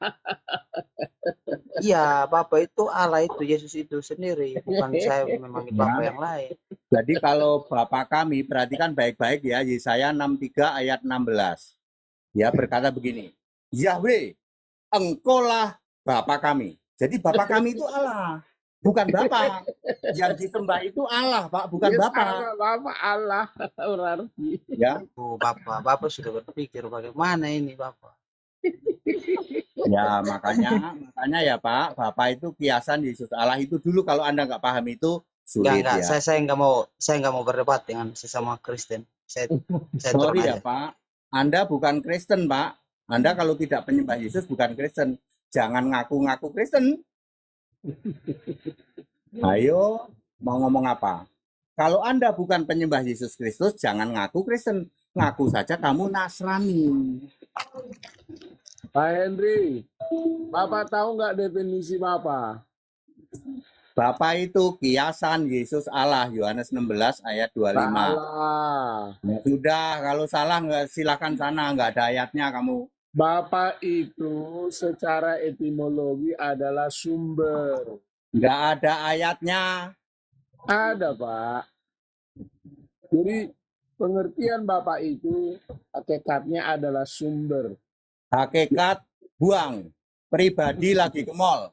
Iya, Bapa itu Allah itu Yesus itu sendiri, bukan saya memanggil Bapa yang lain. Jadi kalau Bapa kami, perhatikan baik-baik ya, Yesaya 63 ayat 16. Ya, berkata begini, Yahweh, Engkaulah Bapa kami. Jadi Bapa kami itu Allah, bukan Bapa. Yang disembah itu Allah, Pak, bukan Bapa. Bapa Allah berarti. Ya. Oh, Bapak sudah berpikir bagaimana ini Bapak. Ya, makanya ya Pak, Bapa itu kiasan Yesus Allah itu dulu. Kalau Anda nggak paham itu sulit. Enggak, ya. Saya nggak mau berdebat dengan sesama Kristen. Saya Sorry ya Pak, Anda bukan Kristen Pak. Anda kalau tidak penyembah Yesus bukan Kristen. Jangan ngaku-ngaku Kristen. Ayo, mau ngomong apa? Kalau Anda bukan penyembah Yesus Kristus, jangan ngaku Kristen. Ngaku saja kamu Nasrani. Pak Henry, Bapak tahu nggak definisi Bapak? Bapak itu kiasan Yesus Allah, Yohanes 16 ayat 25. Salah. Ya sudah, kalau salah nggak silakan sana, nggak ada ayatnya kamu. Bapak itu secara etimologi adalah sumber. Nggak ada ayatnya. Ada, Pak. Jadi pengertian Bapak itu hakikatnya adalah sumber. Hakikat buang, pribadi lagi ke mall.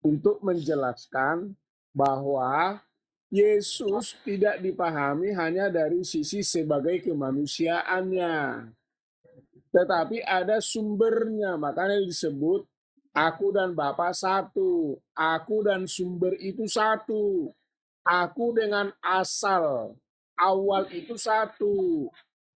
Untuk menjelaskan bahwa Yesus tidak dipahami hanya dari sisi sebagai kemanusiaannya, tetapi ada sumbernya. Makanya disebut aku dan Bapa satu. Aku dan sumber itu satu. Aku dengan asal awal itu satu.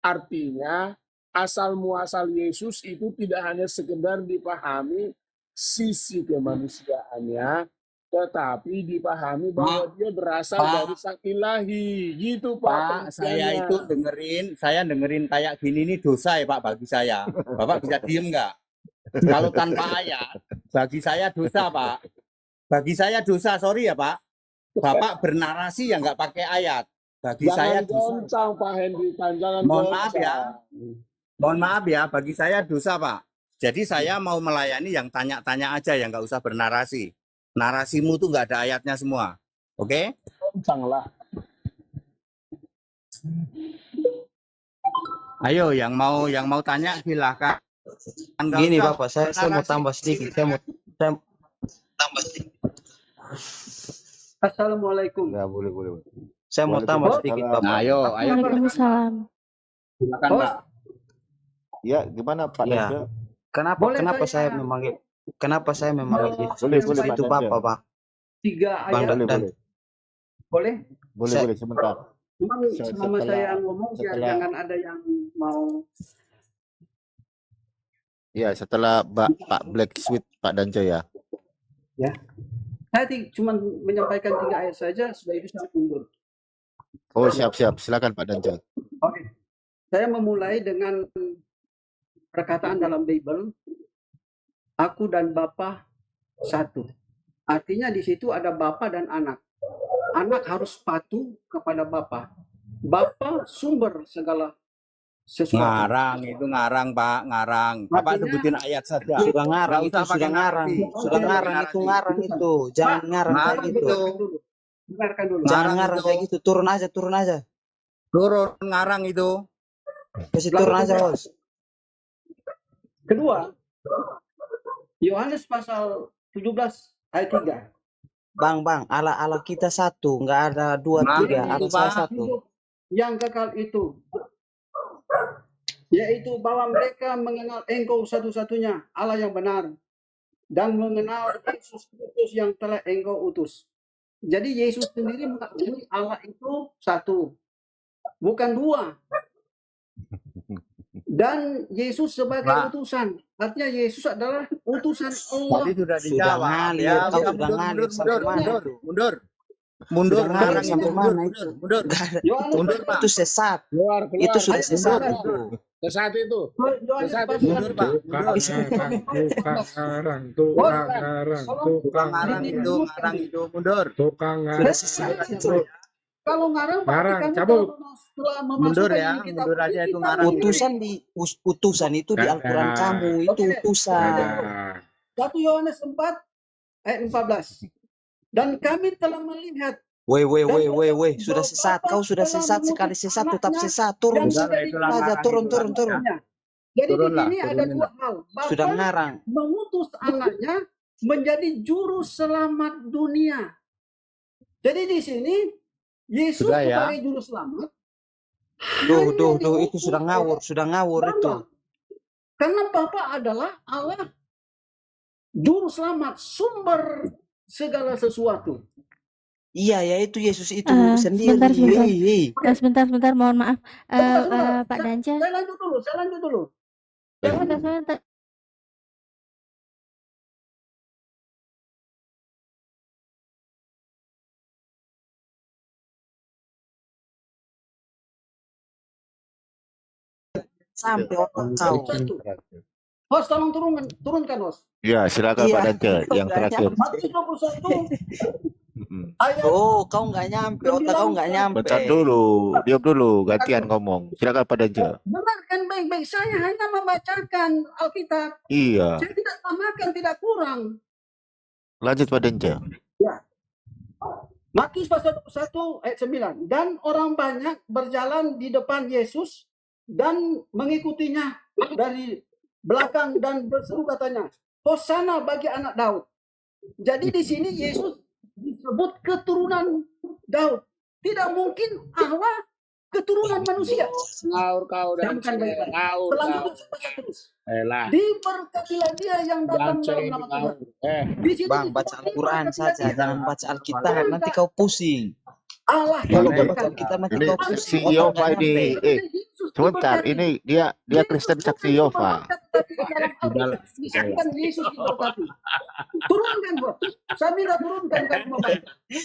Artinya asal muasal Yesus itu tidak hanya sekedar dipahami sisi kemanusiaannya, tetapi dipahami bahwa dia berasal dari sang ilahi. Gitu Pak, Pak. saya dengerin kayak gini ini dosa ya Pak bagi saya. Bapak bisa diem nggak? Kalau tanpa ayat, bagi saya dosa Pak. Bagi saya dosa, sorry ya Pak. Bapak bernarasi yang nggak pakai ayat. Bagi saya dosa. Goncang Pak Henry, jangan Mohon maaf ya. Mohon maaf ya, bagi saya dosa Pak. Jadi saya mau melayani yang tanya-tanya aja, yang nggak usah bernarasi. Narasimu tuh nggak ada ayatnya semua. Oke? Goncang lah. Ayo, yang mau tanya silahkan. Gini Bapak, saya mau tambah sedikit. Saya mau tambah sedikit. Assalamualaikum. Ya, boleh. Saya mau tambah sedikit Bapak. Nah, ayo. Waalaikumsalam. Silakan Pak. Ya, gimana Pak Ya. Danja? Kenapa saya memanggil Yesus Boleh, itu Pak Bapak, Danja. Pak? 3 Bang ayat. dan Boleh? Boleh, sebentar. Cuman selama saya ngomong jangan ada yang mau. Ya, setelah Pak Black Sweet, Pak Danja ya. Ya. Saya cuma menyampaikan 3 ayat saja, sudah itu saya mundur. Oh, siap. Silakan Pak Danja. Oke. Saya memulai dengan perkataan dalam Bible, aku dan Bapa satu. Artinya di situ ada Bapa dan anak. Anak harus patuh kepada Bapa. Bapa sumber segala sesuatu. Ngarang Pak, ngarang. Bapak Artinya, sebutin ayat saja. Sudah ngarang Nggak itu, usah sudah pakai ngarang. narasi. Sudah ngarang itu. Jangan ngarang kayak Ngarang gitu. itu. Dengarkan dulu. Jangan Ngarang ngarang itu. kayak gitu. Turun aja. Turun ngarang itu. Kasih turun aja, Bos. Kedua, Yohanes pasal 17 ayat 3. Bang, Allah kita satu, nggak ada 2, 3, Nah, itu, Allah saya Pak. satu. Yang kekal itu, yaitu bahwa mereka mengenal Engkau satu-satunya Allah yang benar dan mengenal Yesus Kristus yang telah Engkau utus. Jadi Yesus sendiri mengakui Allah itu satu, bukan 2. Dan Yesus sebagai Pak. utusan, artinya Yesus adalah utusan Allah. Tadi sudah Sudah dijawab. ngalir, Ya, kau udah, sudah ngalir sampai mana itu? Mundur, Sudah ngalir ngarang sampai itu, mana itu? mundur. Yohanes Mundur, Pak. Itu sesat. Keluar. Itu sudah Ayat sesat 19. itu. Sesat itu. Yohanes Sesat pasal itu. Mundur, Pak. Mundur. Kalau Ngarang itu, mundur. Sudah sesat itu. kalau ngarang Ngarang, berarti cabut. setelah Mundur memasukkan ya, di kitab mundur aja itu kita ngarang. Utusan itu di Al-Quran kamu. Itu Oke. utusan. 1 Yohanes 4 ayat 14. Dan kami telah melihat Weh. Sudah sesat. Kau sudah sesat sekali sesat, tetap sesat. Turun Sudah lah, itulah saja. ngarang Turun. itu. Jadi Turunlah, di sini ada turunin 2 hal. Bapa Sudah ngarang. mengutus anaknya menjadi juru selamat dunia. Jadi di sini Yesus Sudah ya. sebagai juru selamat. Duh, itu sudah ngawur itu. Karena Bapa adalah Allah juru selamat, sumber segala sesuatu. Iya, ya itu Yesus itu sendiri. Sebentar, mohon maaf. Sebentar. Pak Danja. Saya lanjut dulu. Sebentar. Sampai otak kau. Kristen. Host, tolong turunkan host. Ya, silakan Pak Iya, Dance yang nggak terakhir. nyampe. Matius 21 ayat Oh, kau nggak nyampe, otak kau nggak 9. nyampe. Bentar dulu, diam dulu, gantian ngomong. Silakan Pak Dance. Dengarkan baik-baik, saya hanya membacakan Alkitab. Iya, Saya tidak tambahkan, tidak kurang. lanjut Pak Dance. Ya. Matius pasal 1 ayat 9. Dan orang banyak berjalan di depan Yesus dan mengikutinya dari belakang dan berseru katanya, Hosana bagi anak Daud. Jadi di sini Yesus disebut keturunan Daud. Tidak mungkin Allah keturunan manusia. Kau dan Camkan baik-baik. kau. Selanjutnya saya baca terus. Lah, Diberkatilah dia yang datang Dance dalam nama Tuhan. Di sini Bang, baca disebut Al-Quran diberkatilah saja, dia. jangan baca Alkitab, nanti kau pusing. Allah Kalau yang kau baca berkata. Alkitab nanti Ini kau saksi pusing, otak Yehova nggak ini. nyampe. Yesus Sebentar, diberkati. ini dia Yesus Kristen bukan saksi hanya Yehova. memberkati, tapi di dalam Alkitab disebutkan Yesus diberkati. Turunkan, bro. Saya minta turunkan kamu membaca.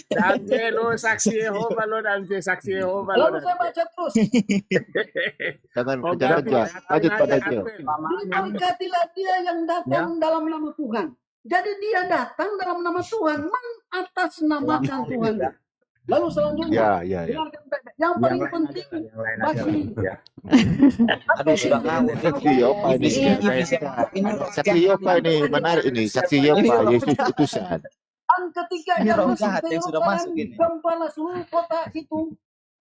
Dance lo saksi Yehova lo, Dance saksi Yehova lo. Lalu saya baca terus. Jangan Kau kejar ganti aja. Lanjut Pak aja Dance. Advent. Diberkatilah dia yang datang dalam nama Tuhan. Jadi dia datang dalam nama Tuhan, mengatasnamakan Tuhan. Lalu selanjutnya, Ya. dengarkan baik-baik. Yang paling penting bagi Aduh, sudah ngawur. Saksi Yehova ini. Saksi Yehova ini menarik ini. Saksi Yehova, Yesus utusan. dan ketika Ini dia roh masuk jahat ke yang sudah Yerusalem, masuk ini. gempalah seluruh kota itu.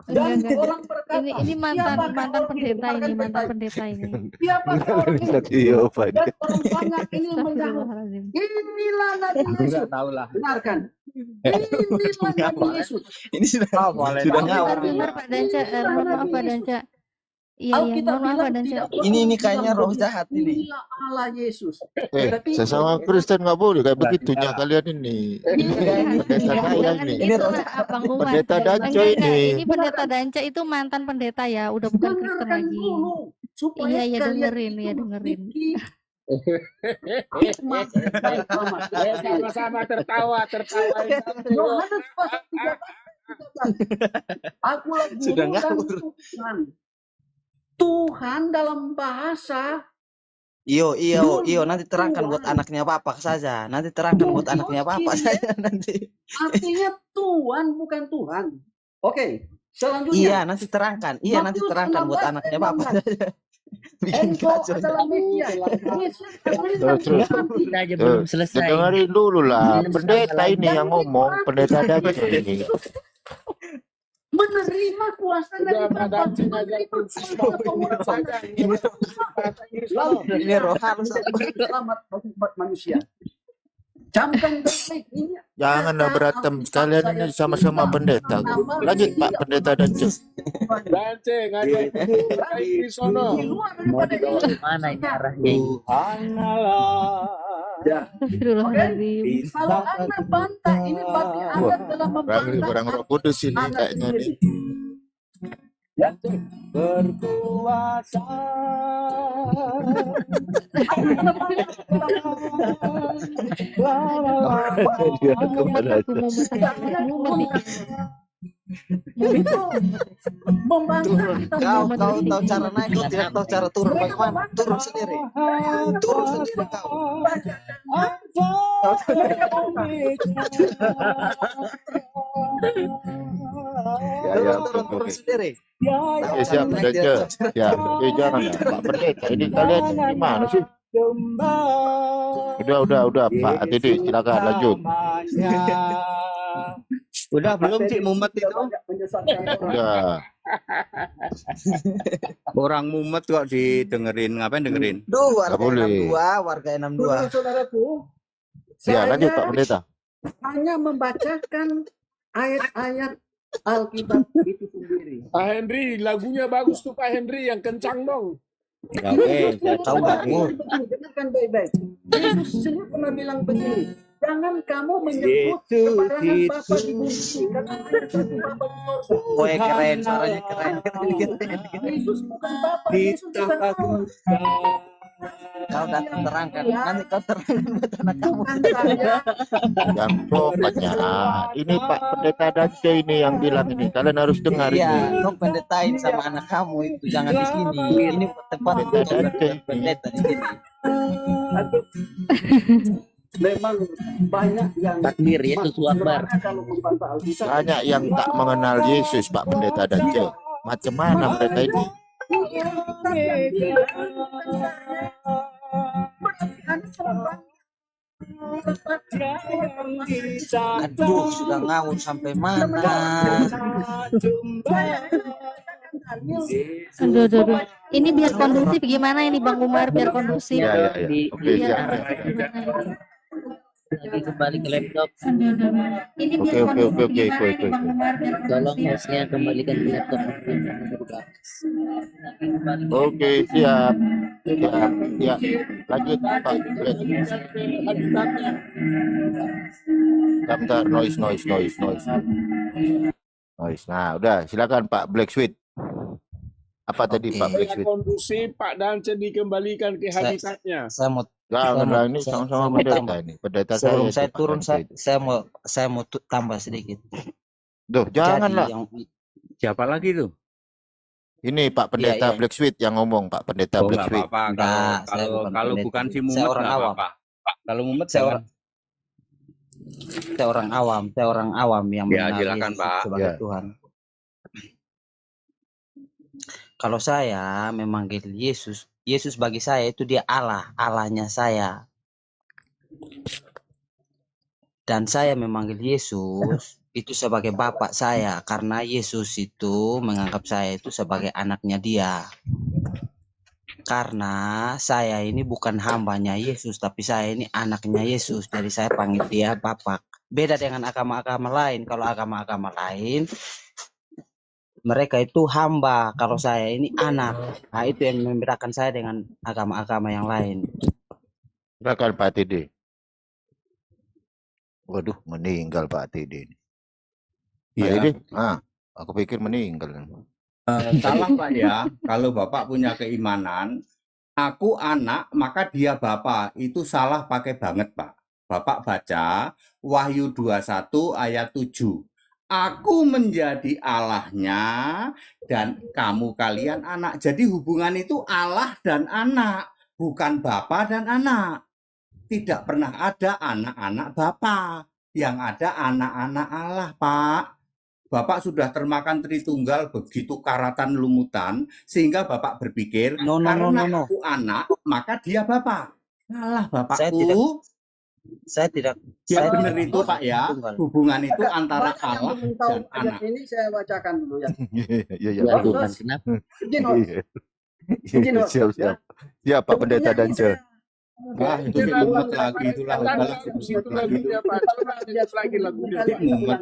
Dan Enggak. orang berkata, Ini mantan "Siapakah mantan orang pendeta ini, Dengarkan mantan baik-baik. pendeta ini. Siapakah orang ini?" Saksi Yehova ini. Dan orang banyak ini menjawab, Astagfirullahaladzim. inilah Nabi Yesus. Tahu lah. Dengarkan. Inilah Nabi Yesus. Ini sudah Boleh sudah tahu. ngawur. Bentar Pak Danca, mohon maaf Pak Danca. Iya, Alkitab mohon maaf bilang Pak Danca. tidak boleh Ini dibilang kayaknya roh begitu. jahat ini. Inilah Allah Yesus. Tapi Sesama Kristen nggak boleh kayak begitunya kalian ini. Pendeta saya Jangan ini. Ini gitu roh lah, Abang Umar. Pendeta Danca Enggak, ini. ini pendeta Danca itu mantan pendeta ya, udah bukan Kristen dengarkan lagi. dulu supaya Iya, kalian dengerin, itu ya dengerin. memiliki hikmat. Baik, selamat. Sama-sama tertawa ini. Yohanes pasal 13. Akulah guru Sudah dan ngawur. Tuhan. Tuhan dalam bahasa Iyo, nanti terangkan buat anaknya Bapak saja. Nanti terangkan buat anaknya Bapak saja nanti. artinya Tuhan bukan Tuhan. Oke, selanjutnya. Iya, nanti terangkan. Iya, nanti Matius terangkan buat 16 anaknya ayat Bapak 16. saja. Bikin Engkau kacau. adalah Mesias. Mesias adalah Terus. Kita aja belum selesai. Dengerin dulu lah. Ini Pendeta ini yang ngomong. Pendeta Danca ini. menerima kuasa dari Udah, Bapa, Madam Cina menerima aja, kuasa penguasa saja. lalu Ini roh halus. selamat bagi umat manusia. Camkan baik-baik ini. Janganlah berantem. Kalian ini sama-sama pendeta. Lanjut Pak Pendeta Danca. Dance ngajar di sono. Di luar Mau daripada dibawa ini. kemana ini arahnya ini? Astagfirullahaladzim. Kalau Anda bantah, ini berarti Anda telah membantah Orang Roh Kudus ini anak kayaknya nih. sendiri. Berkuasa. Dia kemana aja. Itu membantah kita Kau semua. tahu cara naik, kau tidak tahu cara turun bagaimana? Turun sendiri. Turun sendiri kau. Ya, Turun sendiri. Ya, siap Danca. Ya, jangan lah Pak Pendeta. Ini kalian gimana sih? Udah Pak Tidi, silakan lanjut. Udah belum Cik Mumet itu? Udah. Orang Mumet kok didengerin, ngapain dengerin? Duh, Nggak warga boleh. 62, warga 62. Saudaraku, Ya, lanjut Pak saya Pendeta. hanya membacakan ayat-ayat Alkitab itu sendiri. Pak Henry, lagunya bagus tuh Pak Henry, yang kencang dong. Ya oke, saya tahu Pak. Dengarkan baik-baik. Yesus sendiri pernah bilang begini, jangan kamu menyebut Yesus kebarangan Bapa di itu bumi ini, karena ada satu Bapa di sorga. Woi, keren, suaranya keren. Yesus bukan Bapa, Yesus bukan Allah. Kau datang terangkan, nanti kau terangkan buat anak kamu. Yang tobatnya. Ini Pak Pendeta Dance ini yang bilang ini. Kalian harus dengar ini. Iya, kau pendetain sama anak kamu itu, jangan di sini. Ini tempat Pendeta Dance. pendeta di sini. Memang banyak yang Takbir, Yesus Akbar. kalau membaca Alkitab Banyak yang tak mengenal Yesus, Pak Pendeta Dance. Macam mana mereka ini? Aduh, sudah ngawur sampai mana? Aduh. Ini biar kondusif gimana ini Bang Umar, biar kondusif. Ya. Oke, Biar siap. Lagi kembali ke laptop. Ini Oke, biar oke, kondusif oke, gimana oke, ini oke. Bang Umar, biar Tolong kondusif. hostnya kembalikan ke laptop. Oke, siap. Ya. Lanjut, Pak. Bentar, noise. Nah, udah, silakan Pak Black Sweet. Apa tadi Oke. Pak Black Supaya Sweet? kondusif, Pak Dance dikembalikan ke habitatnya. Saya mau Janganlah, ini saya sama-sama mau pendeta tambah. ini. Pendeta Sebelum saya saya itu, Pak turun, Dance itu. saya mau tambah sedikit. Duh, janganlah. Jadi yang Siapa lagi tuh? Ini Pak Pendeta iya. Black Sweet yang ngomong, Pak Pendeta Oh, Black nggak Sweet. apa-apa. Enggak, saya Kalau bukan kalau pendeta. bukan si Saya Mumet orang nggak awam. apa-apa. Kalau Mumet Saya jangan. orang saya orang awam yang Ya, mengenal silakan, Yesus Pak. sebagai Ya. Tuhan. Kalau saya memanggil Yesus bagi saya itu dia Allah, Allahnya saya. Dan saya memanggil Yesus itu sebagai Bapak saya karena Yesus itu menganggap saya itu sebagai anaknya dia. Karena saya ini bukan hambanya Yesus, tapi saya ini anaknya Yesus. Jadi saya panggil dia Bapak. Beda dengan agama-agama lain. Kalau agama-agama lain mereka itu hamba, kalau saya ini anak. Nah, itu yang membedakan saya dengan agama-agama yang lain. Silakan Pak TD. Waduh, meninggal Pak TD. Pak Iya. TD? Aku pikir meninggal. Salah Pak ya. Kalau Bapak punya keimanan, aku anak, maka dia Bapak. Itu salah pakai banget, Pak. Bapak baca Wahyu 21 ayat 7. Aku menjadi Allahnya dan kamu kalian anak. Jadi hubungan itu Allah dan anak, bukan Bapa dan anak. Tidak pernah ada anak-anak Bapa. Yang ada anak-anak Allah, Pak. Bapak sudah termakan Tritunggal begitu karatan lumutan, sehingga Bapak berpikir, karena aku anak, maka dia Bapak. Salah Bapakku. Saya tidak Ya benar itu Pak ya. Hubungan itu antara Allah dan anak. Ini saya bacakan dulu ya. Iya. Ya Tuhan, kenapa? Izin, Hos. Izin, Hos. Siap. Siap Pak Pendeta Dance. Wah, itu si Mumet lagi, itulah udahlah si Mumet Situ lagi. lagunya, Pak. Coba lihat lagi lagunya. Si Mumet.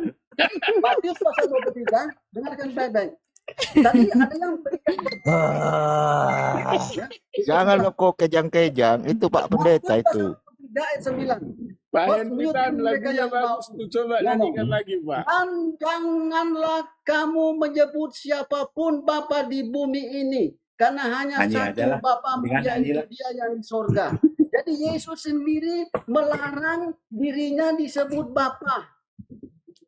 Matius pasal 23, dengarkan baik-baik. Tadi ada yang berikan Jangan kok kejang-kejang. Itu Pak Pendeta itu. 3 ayat 9. Pak Bos, Henritan, mute lagunya mereka yang bagus tuh. Coba ngomong. nyanyikan lagi, Pak. Dan janganlah kamu menyebut siapapun Bapa di bumi ini, karena hanya Nyanyi satu aja lah. Bapa, Dengan nyanyi yaitu lah. Dia yang di sorga. Jadi Yesus sendiri melarang dirinya disebut Bapa.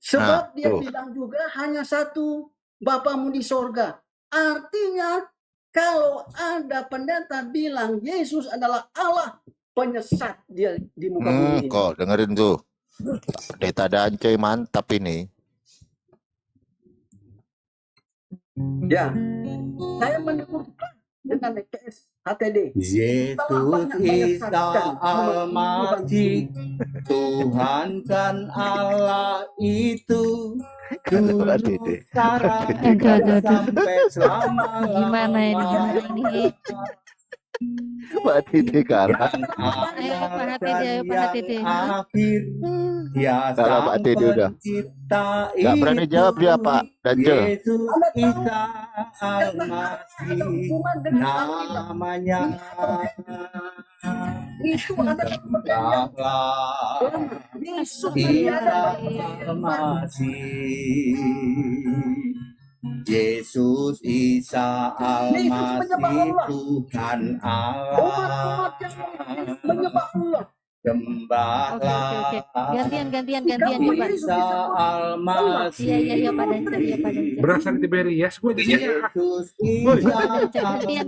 Sebab dia tuh. bilang juga hanya satu Bapamu di sorga. Artinya kalau ada pendeta bilang Yesus adalah Allah, penyesat dia di muka bumi ini. Kok dengerin tuh. Pendeta Dance mantap ini. Ya, saya mendukungkan dengan EPS HTD. Yesus Isa Al-Masih, Tuhan dan Allah itu dulu sekarang dan sampai selama-lamanya. Gimana ini? Pak TD kalah. Ayo Pak HTD, ayo Pak HTD. Akhir dia Kalah Pak sang TD udah. pencipta Gak berani jawab dia Pak Dance. Yesus Isa Al-Masih namanya. Itu adalah Yesus Yesus Isa Al-Masih. Yesus Isa Almasih Tuhan Allah, sembahlah Gantian Isa Almasih. Iya Pak Dancer, iya Pak Dancer. Berasal dari Tiberias, gue di sini. Yesus Woi. Isa Gantian.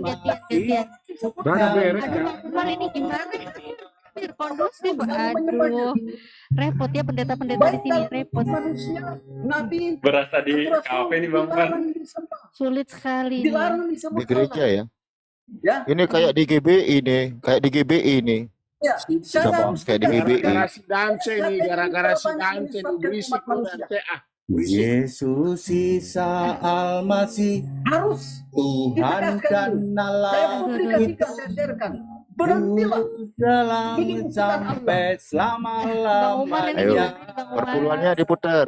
Baru beres kan? Aduh, ini gimana? Biar kondusif. Aduh, repot ya pendeta-pendeta di sini, repot. Nabi Berasa di kafe nih Bang Fran. Sulit sekali nih. Di gereja ya. Ya. Ini kayak di GBI nih, kayak di GBI nih. Ya, Sama kayak di GBI. Gara-gara si Dance nih, gara-gara si Dance nih berisik Dance. Yesus Isa Almasih harus Tuhan dan Allah, saya sharekan. Berhentilah. dalam sampai selama-lamanya. Ayo, perpuluhannya diputer.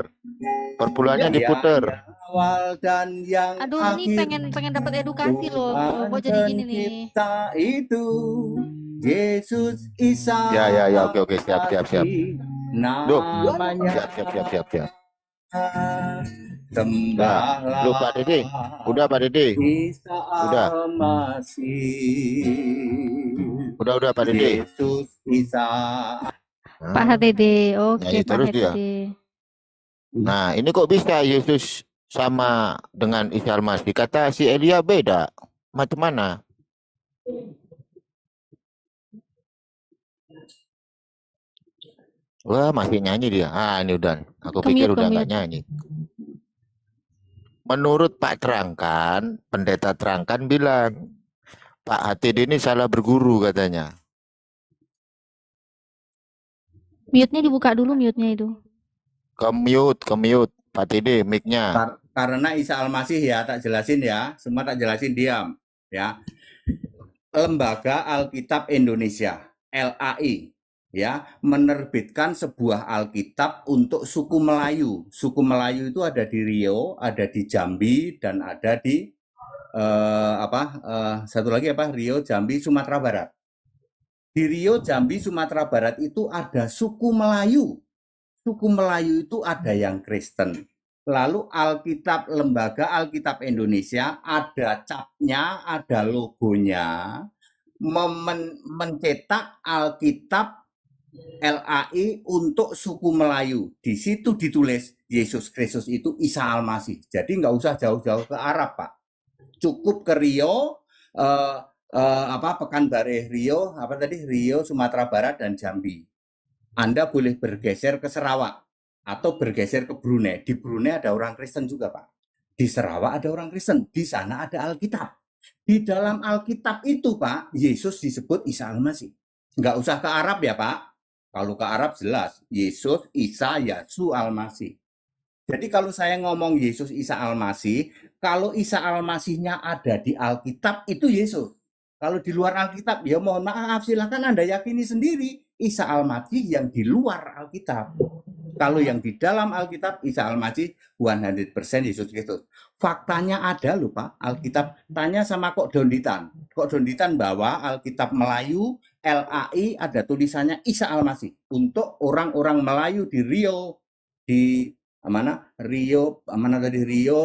Perpuluhannya diputer. Awal dan yang Aduh, ini akhir, pengen dapat edukasi loh. Kok jadi gini nih? kita itu Yesus Isa. Ya, oke, siap. Duh, Namanya siap. sembahlah. Lu Pak Dede, udah Pak Dede. Isa Udah. Almasih. Udah Pak Dede. Yesus Isa. Pak HTD, oke Nyanyi Pak terus dia. HTD. Nah, ini kok bisa Yesus sama dengan Isa Almasih? Kata si Elia beda. Macam mana? Wah, masih nyanyi dia. Ah, ini udah. Aku pikir udah nggak nyanyi. Menurut Pak Terangkan, pendeta Terangkan bilang, Pak HTD ini salah berguru katanya. Mute-nya dibuka dulu, mute-nya itu. Ke-mute, Pak TD, mic-nya. Karena Isa Almasih ya, tak jelasin ya. Semua tak jelasin, diam. Ya. Lembaga Alkitab Indonesia, LAI, ya, menerbitkan sebuah Alkitab untuk suku Melayu. Suku Melayu itu ada di Riau, ada di Jambi, dan ada di satu lagi Riau, Jambi, Sumatera Barat. Di Riau, Jambi, Sumatera Barat itu ada suku Melayu. Suku Melayu itu ada yang Kristen. Lalu Alkitab, Lembaga Alkitab Indonesia ada capnya, ada logonya, mencetak Alkitab LAI untuk suku Melayu. Di situ ditulis Yesus Kristus itu Isa Almasih. Jadi nggak usah jauh-jauh ke Arab, Pak. Cukup ke Riau, Pekanbaru Riau, Riau, Sumatera Barat dan Jambi. Anda boleh bergeser ke Sarawak atau bergeser ke Brunei. Di Brunei ada orang Kristen juga, Pak. Di Sarawak ada orang Kristen. Di sana ada Alkitab. Di dalam Alkitab itu, Pak, Yesus disebut Isa Almasih. Nggak usah ke Arab ya, Pak. Kalau ke Arab jelas, Yesus, Isa, Yesus Almasih. Jadi kalau saya ngomong Yesus, Isa Almasih, kalau Isa Almasihnya ada di Alkitab, itu Yesus. Kalau di luar Alkitab, ya mohon maaf, silakan Anda yakini sendiri. Isa Almasih yang di luar Alkitab. Kalau yang di dalam Alkitab, Isa Almasih 100% Yesus Kristus. Faktanya ada loh Pak, Alkitab. Tanya sama Kok Donditan. Kok Donditan bawa Alkitab Melayu, LAI, ada tulisannya Isa Almasih. Untuk orang-orang Melayu di Riau, di Riau,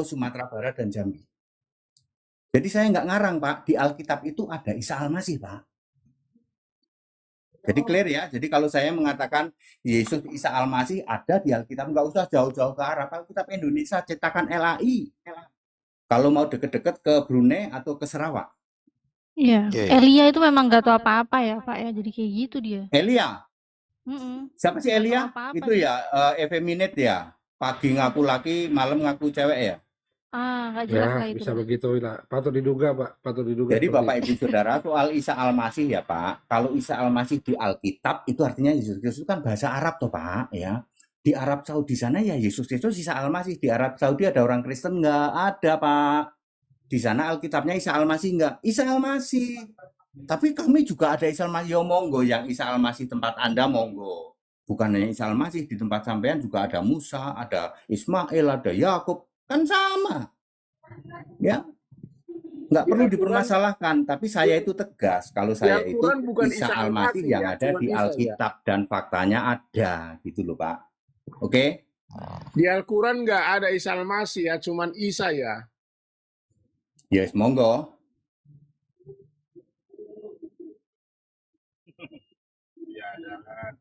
Sumatera Barat, dan Jambi. Jadi saya nggak ngarang Pak, di Alkitab itu ada Isa Almasih Pak. Jadi clear ya, jadi kalau saya mengatakan Yesus Isa Almasih ada di Alkitab, nggak usah jauh-jauh ke Arab, Alkitab Indonesia cetakan LAI. Kalau mau deket-deket ke Brunei atau ke Sarawak. Iya, Elia itu memang nggak tahu apa-apa ya Pak ya, jadi kayak gitu dia. Elia? Siapa sih Elia? Itu ya, effeminate ya, pagi ngaku laki, malam ngaku cewek ya? Nggak jelas lah itu. Bisa begitu lah. Patut diduga, Pak. Patut diduga. Jadi Bapak Ibu Saudara, soal Isa Almasih ya Pak. Kalau Isa Almasih di Alkitab itu artinya Yesus Kristus kan bahasa Arab toh Pak ya. Di Arab Saudi sana ya Yesus Kristus Isa Almasih. Di Arab Saudi ada orang Kristen nggak? Ada Pak. Di sana Alkitabnya Isa Almasih nggak? Isa Almasih. Tapi kami juga ada Isa Almasih. Ya monggo, yang Isa Almasih tempat Anda monggo. Bukan hanya Isa Almasih, di tempat sampean juga ada Musa, ada Ismail, ada Yakub. Kan sama, ya, nggak perlu dipermasalahkan. Tapi saya itu tegas, kalau saya itu Isa Almasih yang ada di Alkitab dan faktanya ada, gitu loh Pak. Oke? Di Al-Quran nggak ada Isa Almasih ya, cuman Isa ya. Yes, monggo. Ya, jangan.